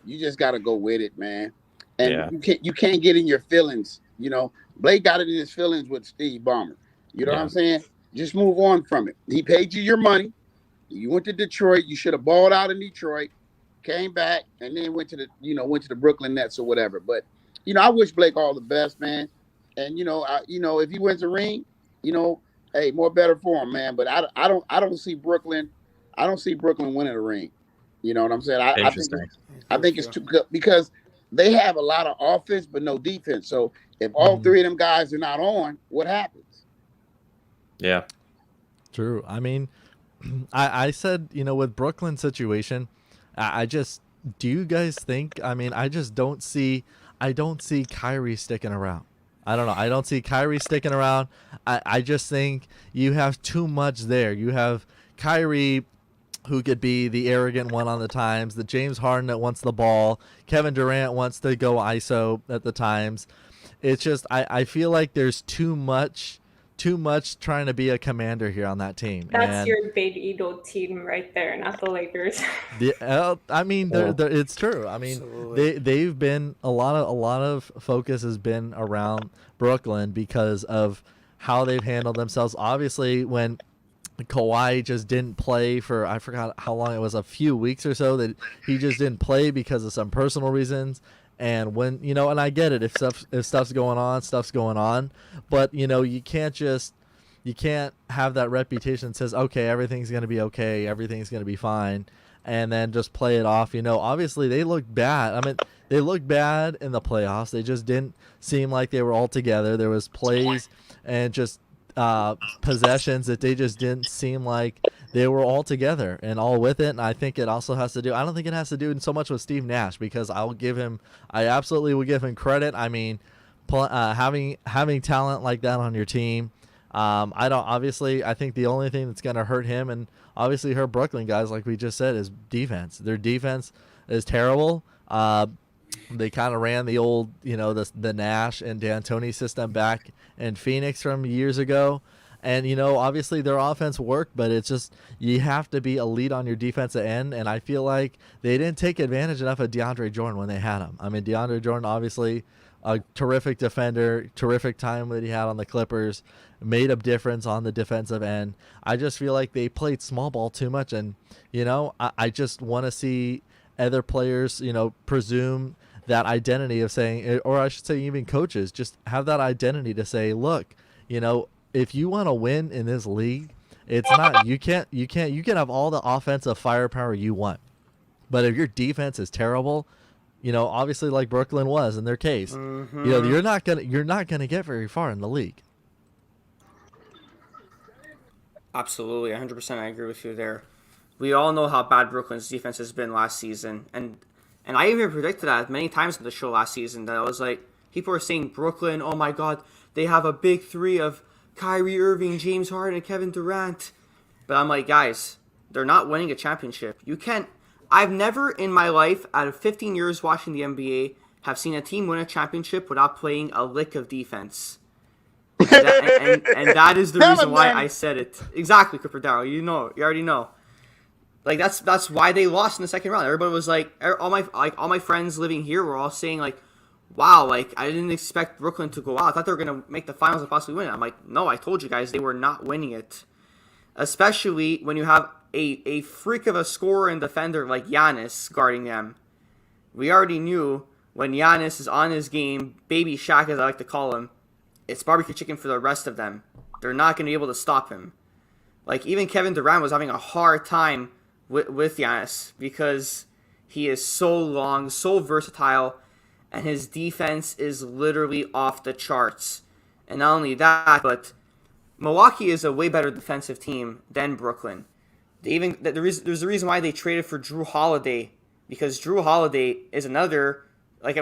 you just got to go with it, man. And you can't get in your feelings. Blake got it in his feelings with Steve Ballmer. You know what I'm saying? Just move on from it. He paid you your money. You went to Detroit. You should have balled out in Detroit, came back, and then went to the Brooklyn Nets or whatever. But I wish Blake all the best, man. And if he wins a ring, hey, more better for him, man. But I don't see Brooklyn. I don't see Brooklyn winning a ring. You know what I'm saying? I think it's too good because they have a lot of offense but no defense. So if all three of them guys are not on, what happens? Yeah. True. I mean, I said, with Brooklyn's situation, do you guys think, I just don't see Kyrie sticking around. I don't know. I don't see Kyrie sticking around. I just think you have too much there. You have Kyrie who could be the arrogant one on the times, the James Harden that wants the ball, Kevin Durant wants to go ISO at the times. It's just I feel like there's too much trying to be a commander here on that team. That's your Big Eagle team right there, not the Lakers. I mean, it's true. I mean, Absolutely. they've been a lot of focus has been around Brooklyn because of how they've handled themselves. Obviously, when Kawhi just didn't play for, I forgot how long it was, a few weeks or so, that he just didn't play because of some personal reasons. And when, and I get it, if stuff's going on, but you can't have that reputation that says, okay, everything's going to be okay, everything's going to be fine, and then just play it off. Obviously they look bad. I mean, they look bad in the playoffs. They just didn't seem like they were all together. There was plays and just possessions that they just didn't seem like they were all together and all with it. And I think it also has to do, I don't think it has to do so much with Steve Nash, because I absolutely will give him credit. I mean, having talent like that on your team, I think the only thing that's going to hurt him and obviously hurt Brooklyn guys, like we just said, is defense. Their defense is terrible. They kind of ran the old, the Nash and D'Antoni system back in Phoenix from years ago. And, obviously their offense worked, but it's just, you have to be elite on your defensive end. And I feel like they didn't take advantage enough of DeAndre Jordan when they had him. I mean, DeAndre Jordan, obviously a terrific defender, terrific time that he had on the Clippers, made a difference on the defensive end. I just feel like they played small ball too much. And, I just want to see other players, presume that identity of saying, or I should say even coaches, just have that identity to say, look, if you want to win in this league, it's not, you can have all the offensive firepower you want, but if your defense is terrible, obviously like Brooklyn was in their case, you're not gonna get very far in the league. Absolutely, 100%. I agree with you there. We all know how bad Brooklyn's defense has been last season, and I even predicted that many times in the show last season, that I was like, people were saying Brooklyn, oh my God, they have a big three of Kyrie Irving, James Harden, and Kevin Durant. But I'm like, guys, they're not winning a championship. You can't. I've never in my life, out of 15 years watching the NBA, have seen a team win a championship without playing a lick of defense. And that is the reason why I said it. Exactly, Cooper Darrell. You already know. Like that's why they lost in the second round. Everybody was like, all my friends living here were all saying like, wow, like I didn't expect Brooklyn to go out. I thought they were gonna make the finals and possibly win it. I'm like, no, I told you guys they were not winning it. Especially when you have a freak of a scorer and defender like Giannis guarding them. We already knew when Giannis is on his game, baby Shaq as I like to call him, it's barbecue chicken for the rest of them. They're not gonna be able to stop him. Like even Kevin Durant was having a hard time with Giannis because he is so long, so versatile, and his defense is literally off the charts. And not only that, but Milwaukee is a way better defensive team than Brooklyn. There's a reason why they traded for Drew Holiday, because Drew Holiday is another, like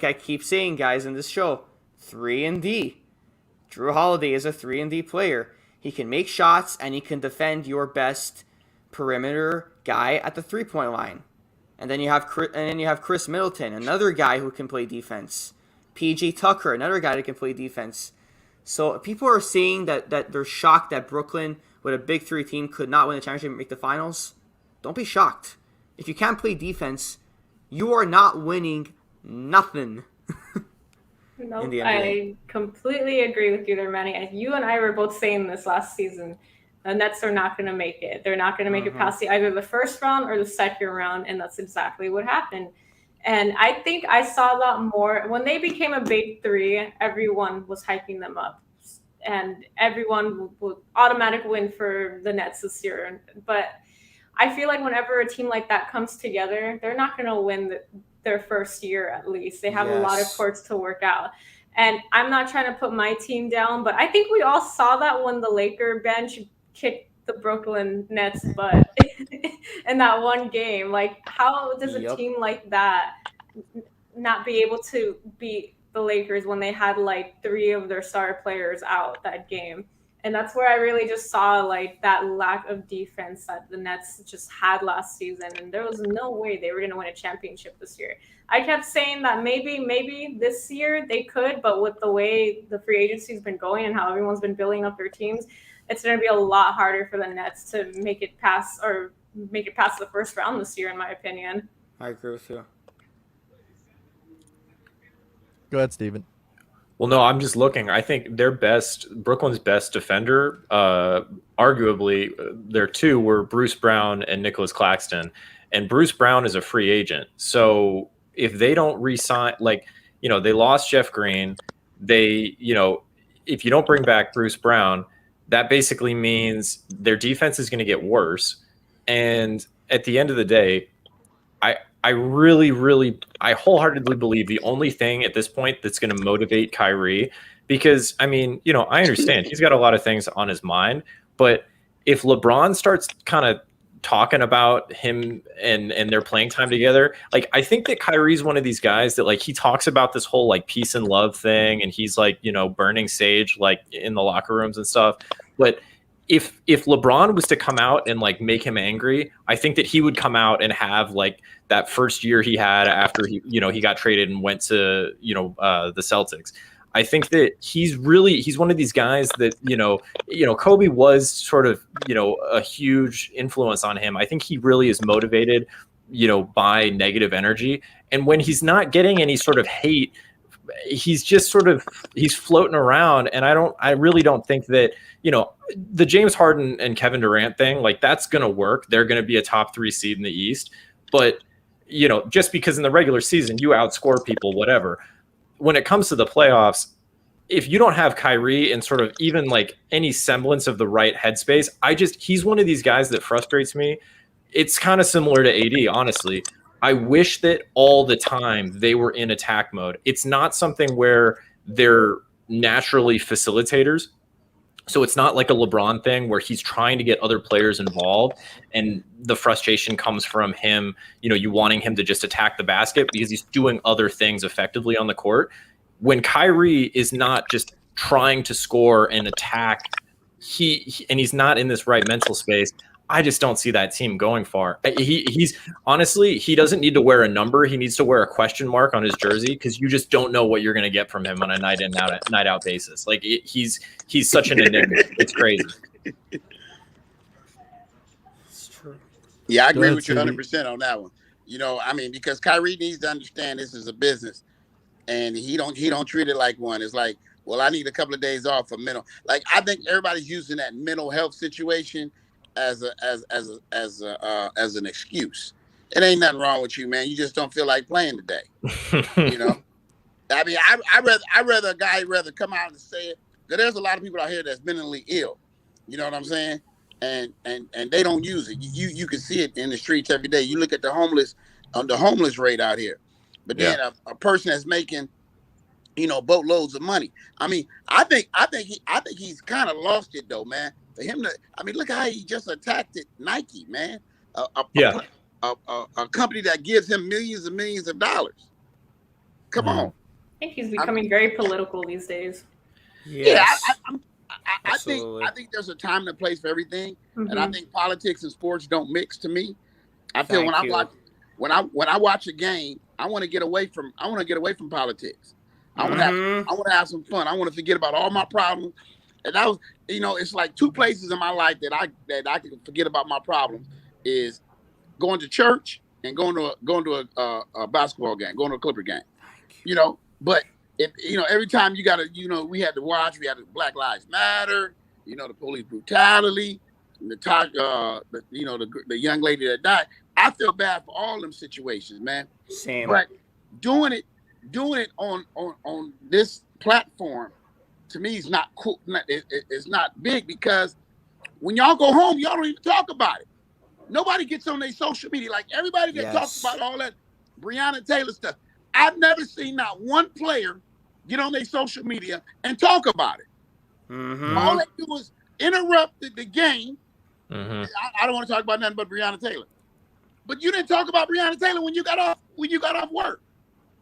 I keep saying, guys, in this show, 3-and-D. Drew Holiday is a 3-and-D player. He can make shots and he can defend your best perimeter guy at the 3-point line. And then you have Chris Middleton, another guy who can play defense. PJ Tucker, another guy that can play defense. So people are saying that they're shocked that Brooklyn, with a big three team, could not win the championship and make the finals. Don't be shocked. If you can't play defense, you are not winning nothing. Nope, I completely agree with you there, Manny. You and I were both saying this last season. The Nets are not going to make it. They're not going to make it past either the first round or the second round, and that's exactly what happened. And I think I saw that more when they became a big three. Everyone was hyping them up, and everyone would automatic win for the Nets this year. But I feel like whenever a team like that comes together, they're not going to win their first year at least. They have a lot of courts to work out. And I'm not trying to put my team down, but I think we all saw that when the Laker bench kicked the Brooklyn Nets butt in that one game. Like, how does a team like that not be able to beat the Lakers when they had like 3 of their star players out that game? And that's where I really just saw like that lack of defense that the Nets just had last season. And there was no way they were going to win a championship this year. I kept saying that maybe this year they could, but with the way the free agency's been going and how everyone's been building up their teams, it's going to be a lot harder for the Nets to make it past the first round this year, in my opinion. I agree with you. Go ahead, Steven. Well, no, I'm just looking. I think Brooklyn's best defender, arguably, their two were Bruce Brown and Nicholas Claxton. And Bruce Brown is a free agent. So if they don't re-sign, they lost Jeff Green. If you don't bring back Bruce Brown, that basically means their defense is going to get worse. And at the end of the day, I wholeheartedly believe the only thing at this point that's going to motivate Kyrie, because I understand he's got a lot of things on his mind, but if LeBron starts kind of talking about him and their playing time together, I think that Kyrie's one of these guys that he talks about this whole peace and love thing, and he's burning sage in the locker rooms and stuff. But if LeBron was to come out and make him angry, I think that he would come out and have that first year he had after he got traded and went to the Celtics. I think that he's one of these guys that Kobe was sort of a huge influence on him. I think he really is motivated by negative energy, and when he's not getting any sort of hate, he's just he's floating around. And I really don't think that the James Harden and Kevin Durant thing, that's going to work. They're going to be a top 3 seed in the East. But, just because in the regular season you outscore people, whatever, when it comes to the playoffs, if you don't have Kyrie in sort of even any semblance of the right headspace, he's one of these guys that frustrates me. It's kind of similar to AD, honestly. I wish that all the time they were in attack mode. It's not something where they're naturally facilitators. So it's not like a LeBron thing where he's trying to get other players involved, and the frustration comes from him, you wanting him to just attack the basket because he's doing other things effectively on the court. When Kyrie is not just trying to score and attack, he's not in this right mental space, I just don't see that team going far. He's honestly, he doesn't need to wear a number. He needs to wear a question mark on his jersey, because you just don't know what you're going to get from him on a night out basis. He's such an enigma. It's crazy. It's true. Yeah, I agree ahead, with you 100% on that one. Because Kyrie needs to understand this is a business, and he don't treat it like one. It's like, well, I need a couple of days off for mental. I think everybody's using that mental health situation as an excuse. It ain't nothing wrong with you, man. You just don't feel like playing today. I mean, I'd rather a guy come out and say it. Because there's a lot of people out here that's mentally ill. You know what I'm saying? And they don't use it. You can see it in the streets every day. You look at the homeless rate out here. But then a person that's making boatloads of money. I mean, I think he's kind of lost it though, man. For him to, look how he just attacked Nike, man. A company that gives him millions and millions of dollars. Come on. I think he's becoming very political these days. Yes. Yeah, I think there's a time and a place for everything, and I think politics and sports don't mix. To me, I feel when I watch a game, I want to get away from politics. I want to have some fun. I want to forget about all my problems. And that was, it's like 2 places in my life that I can forget about my problems is going to church and going to a basketball game, going to a Clipper game. But if every time you got to, we had the Black Lives Matter, the police brutality, the young lady that died. I feel bad for all them situations, man. Same. But doing it on this platform, to me, is not cool. It's not big, because when y'all go home, y'all don't even talk about it. Nobody gets on their social media. Like everybody that talks about all that Breonna Taylor stuff. I've never seen not one player get on their social media and talk about it. Mm-hmm. All they do is interrupt the game. Mm-hmm. I don't want to talk about nothing but Breonna Taylor. But you didn't talk about Breonna Taylor when you got off work.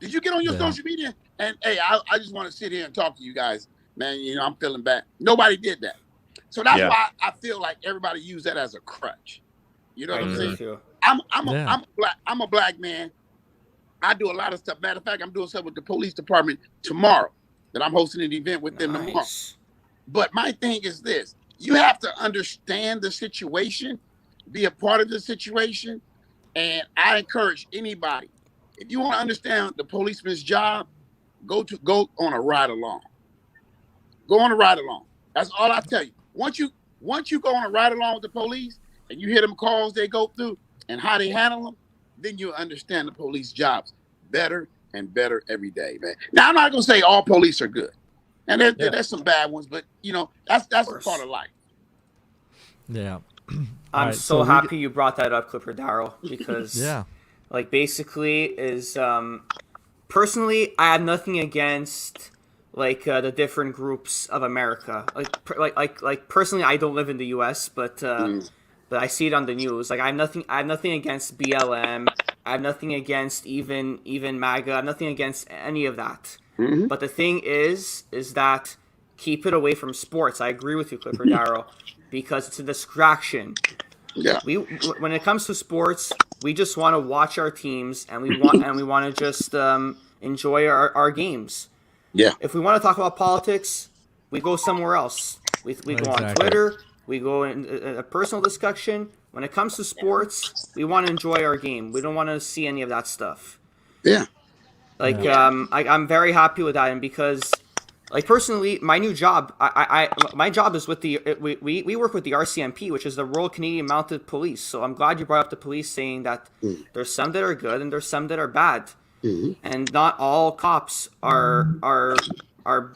Did you get on your social media and hey, I just want to sit here and talk to you guys, man? I'm feeling bad. Nobody did that. So that's why I feel like everybody use that as a crutch. You know what I'm saying? I'm a black man. I do a lot of stuff. Matter of fact, I'm doing stuff with the police department tomorrow that I'm hosting an event with them tomorrow. But my thing is this. You have to understand the situation, be a part of the situation. And I encourage anybody, if you want to understand the policeman's job, go on a ride along. Go on a ride along. That's all I tell you. Once you go on a ride along with the police and you hear them calls they go through and how they handle them, then you'll understand the police jobs better and better every day, man. Now, I'm not going to say all police are good. And there's some bad ones, but, you know, that's a part of life. Yeah. I'm so happy you brought that up, Clipper Darrell, because like basically is personally I have nothing against like the different groups of America. Like personally I don't live in the US, but I see it on the news. Like I have nothing against BLM. I have nothing against even MAGA. I have nothing against any of that. Mm-hmm. But the thing is that keep it away from sports. I agree with you, Clipper Darrell. Because it's a distraction. Yeah. When it comes to sports, we just want to watch our teams and we want to just enjoy our games. Yeah. If we want to talk about politics, we go somewhere else. We go on Twitter. We go in a personal discussion. When it comes to sports, we want to enjoy our game. We don't want to see any of that stuff. Yeah. Like I'm very happy with that, and because. Like personally, my new job, my job is with we work with the RCMP, which is the Royal Canadian Mounted Police. So I'm glad you brought up the police, saying that there's some that are good and there's some that are bad, and not all cops are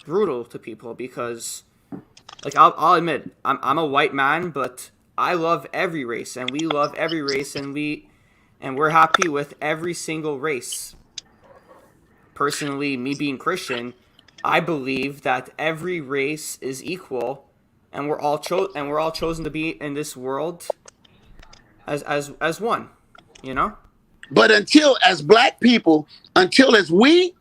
brutal to people. Because, like I'll admit, I'm a white man, but I love every race, and we love every race, and we're happy with every single race. Personally, me being Christian, I believe that every race is equal, and we're all chosen to be in this world as one, you know. But as black people, as we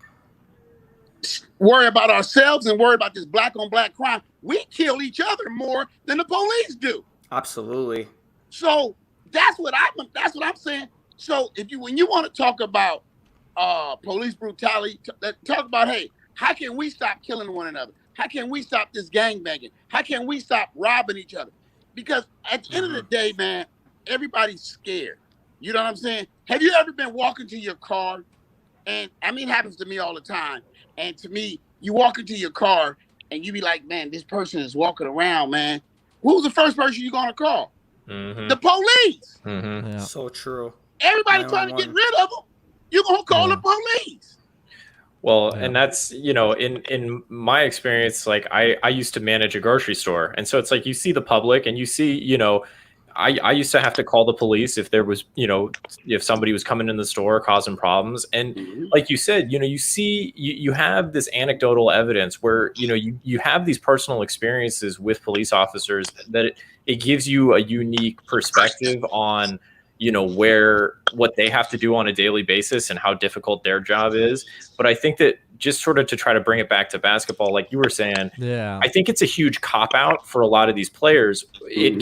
worry about ourselves and worry about this black on black crime, we kill each other more than the police do. Absolutely. So that's what I'm saying. So when you want to talk about police brutality, talk about, hey, how can we stop killing one another? How can we stop this gangbanging? How can we stop robbing each other? Because at the end of the day, man, everybody's scared. You know what I'm saying? Have you ever been walking to your car? And I mean, it happens to me all the time. And to me, you walk into your car and you be like, man, this person is walking around, man. Who's the first person you're going to call? Mm-hmm. The police. Mm-hmm. Yeah. So true. Everybody trying to get rid of them. You're going to call the police. Well, and that's, you know, in my experience, like I used to manage a grocery store. And so it's like you see the public and you see, you know, I used to have to call the police if there was, you know, if somebody was coming in the store causing problems. And like you said, you know, you have this anecdotal evidence where, you know, you have these personal experiences with police officers that it gives you a unique perspective on, you know, what they have to do on a daily basis and how difficult their job is. But I think that just sort of to try to bring it back to basketball, like you were saying, I think it's a huge cop out for a lot of these players. It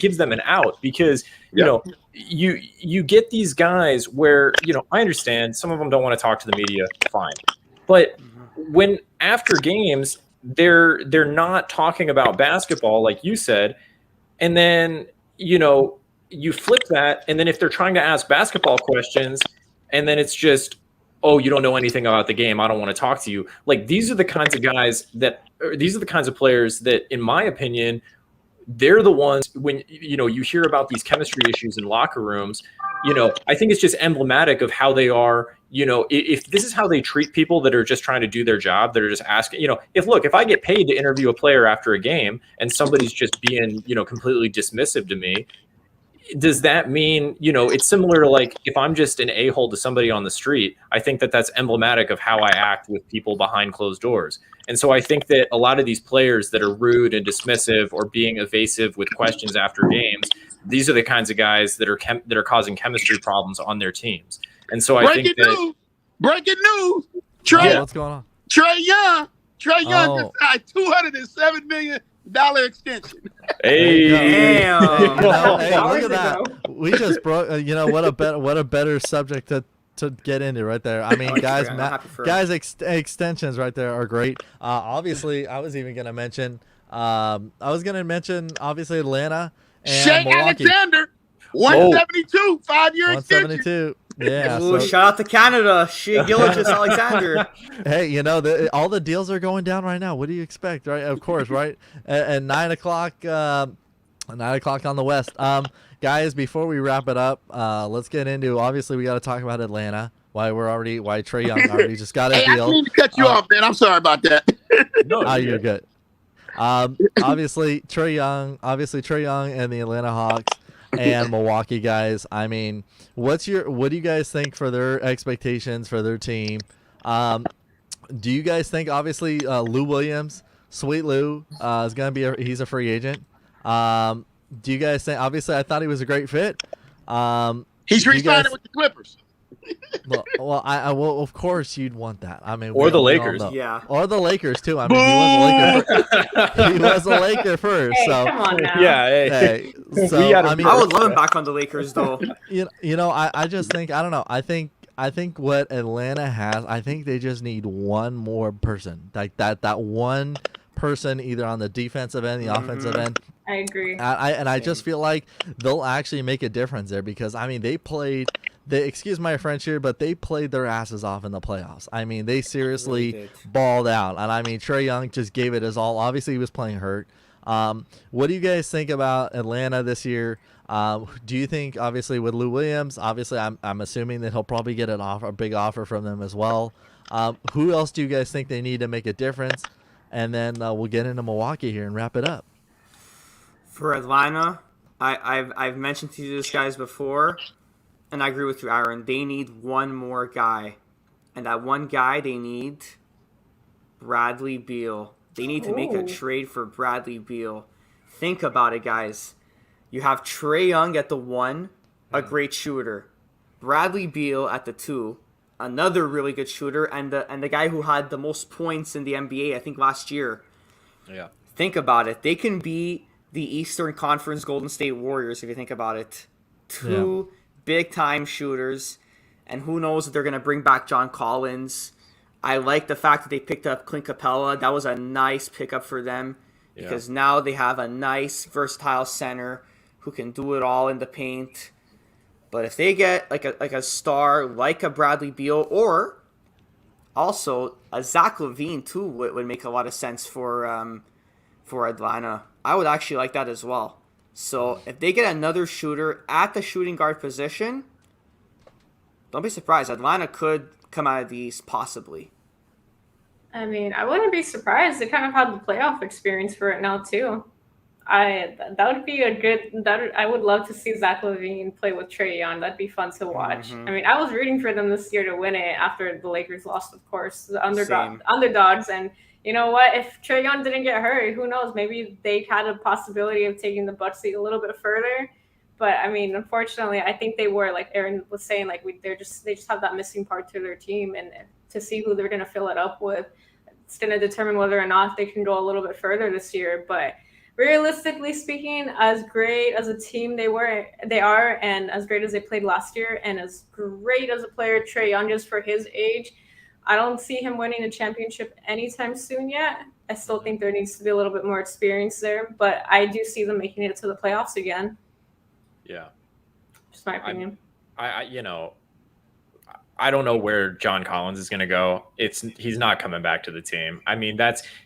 gives them an out because, you know, you get these guys where, you know, I understand some of them don't want to talk to the media, fine. But when after games, they're not talking about basketball, like you said, and then, you know, you flip that, and then if they're trying to ask basketball questions, and then it's just, oh, you don't know anything about the game, I don't want to talk to you. Like, these are the kinds of guys these are the kinds of players that, in my opinion, they're the ones when, you know, you hear about these chemistry issues in locker rooms, you know, I think it's just emblematic of how they are, you know, if this is how they treat people that are just trying to do their job, that are just asking, you know, if I get paid to interview a player after a game and somebody's just being, you know, completely dismissive to me, does that mean, you know, it's similar to like if I'm just an a-hole to somebody on the street, I think that that's emblematic of how I act with people behind closed doors. And so I think that a lot of these players that are rude and dismissive or being evasive with questions after games, these are the kinds of guys that are causing chemistry problems on their teams. And so I think that breaking news, Trey, what's going on? Trae Young just signed $207 million dollar extension. Hey, Damn. Hey, Hours look at that. ago. We just broke. What a better subject to get into right there. I mean, Oh, guys, I'm happy for him. guys, extensions right there are great. Obviously, I was even gonna mention. Obviously Atlanta and Shea Milwaukee. Alexander, 172, 5-year extension. 172. Yeah. Ooh, So, shout out to Canada. Shea Gilgeous-Alexander. hey, all the deals are going down right now. What do you expect, right? Of course, right? At 9 o'clock, 9 o'clock on the West. Guys, before we wrap it up, let's get into. Obviously, we got to talk about Atlanta. Why Trae Young already just got a Hey, I deal. didn't mean to cut you off, man. I'm sorry about that. no, You're good. Obviously Trae Young and the Atlanta Hawks and Milwaukee guys. I mean, what do you guys think for their expectations for their team? Do you guys think obviously Lou Williams, Sweet Lou, is gonna be he's a free agent? Do you guys think? Obviously, I thought he was a great fit. He's you re-signing guys- with the Clippers. well, of course you'd want that. I mean, Or the we all Lakers. know. Yeah. Or the Lakers too. I mean, he was a Laker first. Hey, So come on now. Yeah, hey. hey, so We had a- I mean, I would love him back on the Lakers, though. I just think I don't know. I think what Atlanta has, I think they just need one more person like that one person either on the defensive end, the offensive end. I agree. I just feel like they'll actually make a difference there because I mean they excuse my French here, but they played their asses off in the playoffs. I mean they seriously did. balled out, and I mean Trae Young just gave it his all. Obviously he was playing hurt. What do you guys think about Atlanta this year? Do you think obviously with Lou Williams, obviously I'm assuming that he'll probably get a big offer from them as well. Who else do you guys think they need to make a difference? And then we'll get into Milwaukee here and wrap it up. For Atlanta, I've mentioned to you this guys before, and I agree with you, Aaron. They need one more guy, and that one guy they need Bradley Beal. They need to make a Ooh. trade for Bradley Beal. Think about it, guys. You have Trae Young at the 1, a great shooter. Bradley Beal at the 2, another really good shooter, and the guy who had the most points in the NBA, I think last year. Yeah. Think about it. They can be the Eastern Conference Golden State Warriors, if you think about it. Two big-time shooters, and who knows if they're going to bring back John Collins. I like the fact that they picked up Clint Capella. That was a nice pickup for them because now they have a nice, versatile center who can do it all in the paint. But if they get like a star like a Bradley Beal or also a Zach LaVine too would make a lot of sense for Atlanta. I would actually like that as well. So if they get another shooter at the shooting guard position, don't be surprised. Atlanta could come out of the East possibly. I mean, I wouldn't be surprised. They kind of had the playoff experience for it now too. That would be a good. I would love to see Zach LaVine play with Trae Young. That'd be fun to watch. Mhm. I mean, I was rooting for them this year to win it after the Lakers lost, of course, the Same. underdogs. And you know what? If Trae Young didn't get hurt, who knows? Maybe they had a possibility of taking the Bucks a little bit further. But I mean, unfortunately, I think they were, like Aaron was saying, like they just have that missing part to their team, and to see who they're going to fill it up with, it's going to determine whether or not they can go a little bit further this year. But realistically speaking, as great as a team they are, and as great as they played last year, and as great as a player Trae Young is for his age, I don't see him winning a championship anytime soon yet. I still think there needs to be a little bit more experience there, but I do see them making it to the playoffs again. Yeah. Just my opinion. I don't know where John Collins is going to go. He's not coming back to the team. I mean,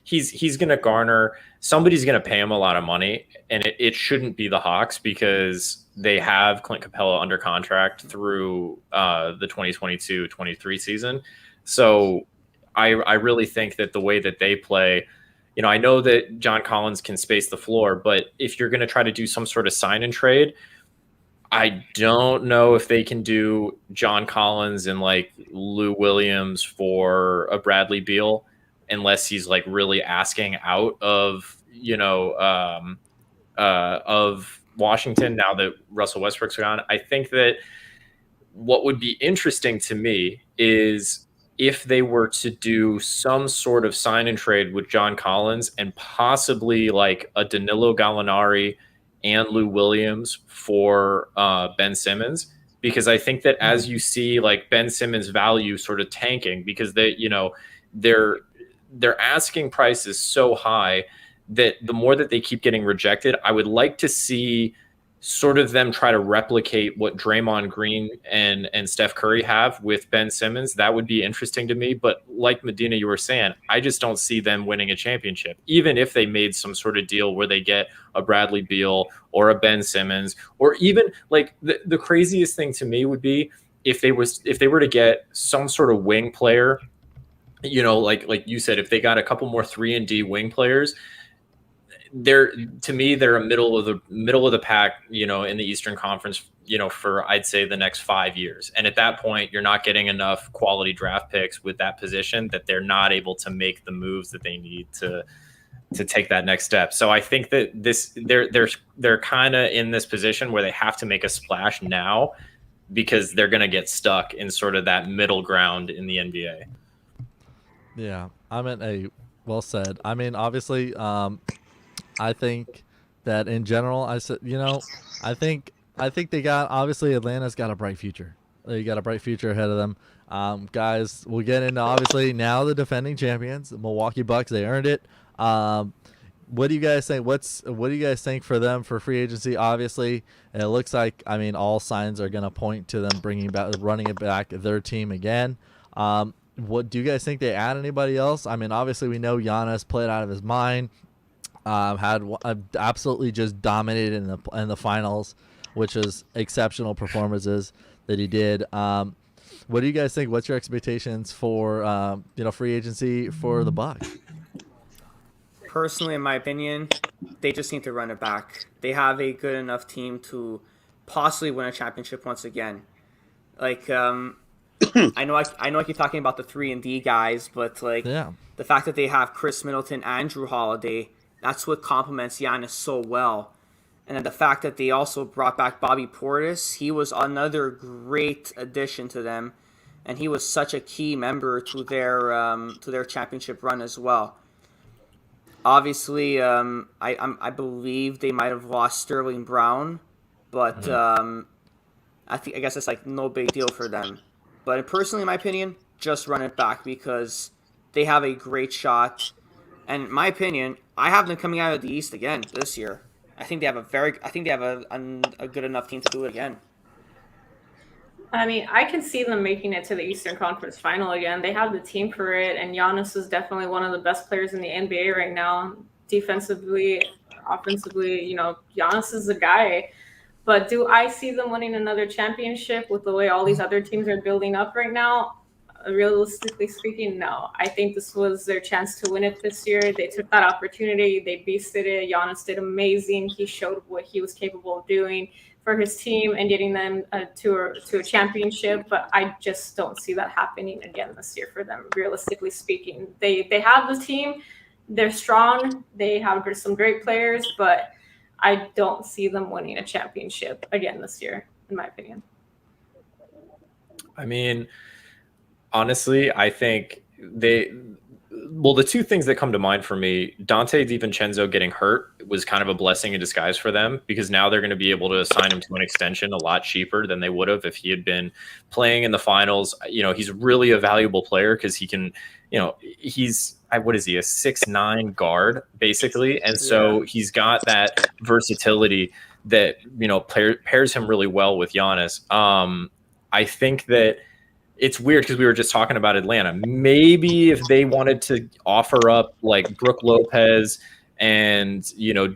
he's going to garner, somebody's going to pay him a lot of money, and it shouldn't be the Hawks because they have Clint Capella under contract through the 2022-23 season. So I really think that the way that they play, I know that John Collins can space the floor, but if you're going to try to do some sort of sign and trade, I don't know if they can do John Collins and like Lou Williams for a Bradley Beal unless he's like really asking out of, of Washington now that Russell Westbrook's gone. I think that what would be interesting to me is if they were to do some sort of sign and trade with John Collins and possibly like a Danilo Gallinari and Lou Williams for Ben Simmons, because I think that as you see like Ben Simmons' value sort of tanking because their asking price is so high that the more that they keep getting rejected, I would like to see sort of them try to replicate what Draymond Green and Steph Curry have with Ben Simmons. That would be interesting to me. But like Medina, you were saying, I just don't see them winning a championship, even if they made some sort of deal where they get a Bradley Beal or a Ben Simmons, or even like the craziest thing to me would be if they were to get some sort of wing player, like you said, if they got a couple more 3-and-D wing players. They're a middle of the pack, in the Eastern Conference, for I'd say the next 5 years. And at that point, you're not getting enough quality draft picks with that position that they're not able to make the moves that they need to take that next step. So I think that they're kind of in this position where they have to make a splash now because they're going to get stuck in sort of that middle ground in the NBA. Yeah, well said. I mean, obviously, I think that in general, I think they got, obviously Atlanta's got a bright future. They got a bright future ahead of them. Guys, we'll get into obviously now the defending champions, the Milwaukee Bucks. They earned it. What do you guys think? What do you guys think for them for free agency? Obviously, it looks like, all signs are going to point to them running it back their team again. What do you guys think? They add anybody else? Obviously we know Giannis played out of his mind. Had absolutely just dominated in the finals, which is exceptional performances that he did. What do you guys think? What's your expectations for free agency for the Bucks? Personally, in my opinion, they just need to run it back. They have a good enough team to possibly win a championship once again. Like I know I keep talking about the 3-and-D guys, but the fact that they have Chris Middleton and Drew Holiday. That's what complements Giannis so well. And then the fact that they also brought back Bobby Portis, he was another great addition to them. And he was such a key member to their championship run as well. Obviously, I believe they might have lost Sterling Brown, but I guess it's like no big deal for them. But personally, in my opinion, just run it back because they have a great shot. And in my opinion, I have them coming out of the East again this year. I think they have a good enough team to do it again. I can see them making it to the Eastern Conference Final again. They have the team for it, and Giannis is definitely one of the best players in the NBA right now. Defensively, offensively, Giannis is the guy. But do I see them winning another championship with the way all these other teams are building up right now? Realistically speaking, no. I think this was their chance to win it this year. They took that opportunity. They beasted it. Giannis did amazing. He showed what he was capable of doing for his team and getting them to a championship. But I just don't see that happening again this year for them, realistically speaking. They have the team. They're strong. They have some great players. But I don't see them winning a championship again this year, in my opinion. Honestly, I think the two things that come to mind for me, Dante DiVincenzo getting hurt was kind of a blessing in disguise for them because now they're going to be able to assign him to an extension a lot cheaper than they would have if he had been playing in the finals. He's really a valuable player because he can, he's, what is he, a 6'9" guard basically. And so he's got that versatility that, pairs him really well with Giannis. I think that it's weird because we were just talking about Atlanta. Maybe if they wanted to offer up like Brook Lopez and,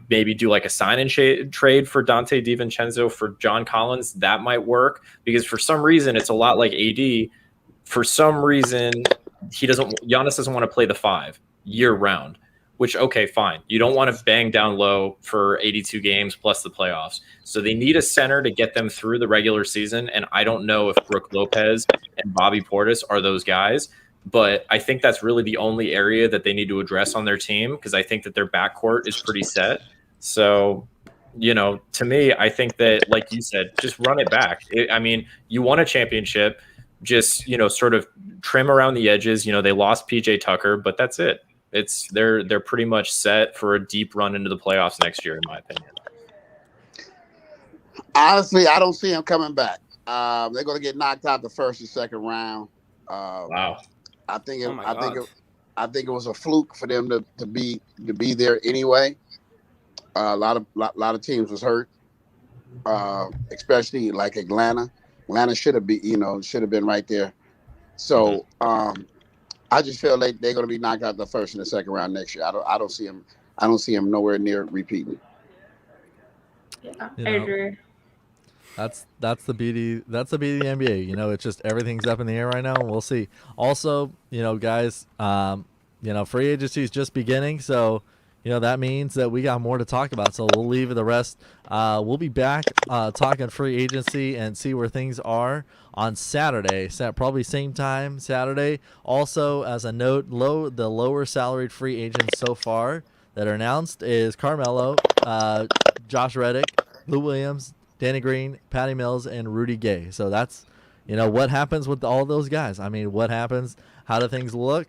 maybe do like a sign and trade for Dante DiVincenzo for John Collins, that might work because for some reason it's a lot like AD. For some reason, Giannis doesn't want to play the 5 year round, which, okay, fine. You don't want to bang down low for 82 games plus the playoffs. So they need a center to get them through the regular season. And I don't know if Brook Lopez and Bobby Portis are those guys, but I think that's really the only area that they need to address on their team because I think that their backcourt is pretty set. So, to me, I think that, like you said, just run it back. You won a championship. Just, sort of trim around the edges. You know, they lost PJ Tucker, but that's it. They're pretty much set for a deep run into the playoffs next year, in my opinion. Honestly, I don't see them coming back. They're going to get knocked out the first and second round. Wow. I think it was a fluke for them to be there anyway. A lot of teams was hurt, especially like Atlanta. Atlanta should have been right there. So I just feel like they're going to be knocked out the first and the second round next year. I don't see them nowhere near repeating. Yeah, I agree. That's the beauty. That's the beauty of the NBA. You know, it's just everything's up in the air right now, and we'll see. Also, you know, guys, free agency is just beginning, so you know that means that we got more to talk about. So we'll leave the rest. We'll be back talking free agency and see where things are on Saturday. Probably same time Saturday. Also, as a note, the lower salaried free agents so far that are announced is Carmelo, Josh Reddick, Lou Williams, Danny Green, Patty Mills, and Rudy Gay. So that's, you know, what happens with all those guys. I mean, what happens? How do things look?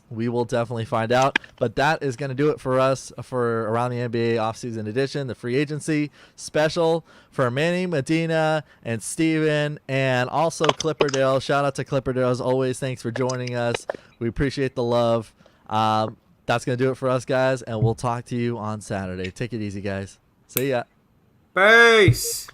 We will definitely find out. But that is going to do it for us for Around the NBA Offseason Edition, the free agency special for Manny Medina and Steven, and also Clipperdale. Shout out to Clipperdale as always. Thanks for joining us. We appreciate the love. That's going to do it for us, guys, and we'll talk to you on Saturday. Take it easy, guys. See ya. Peace.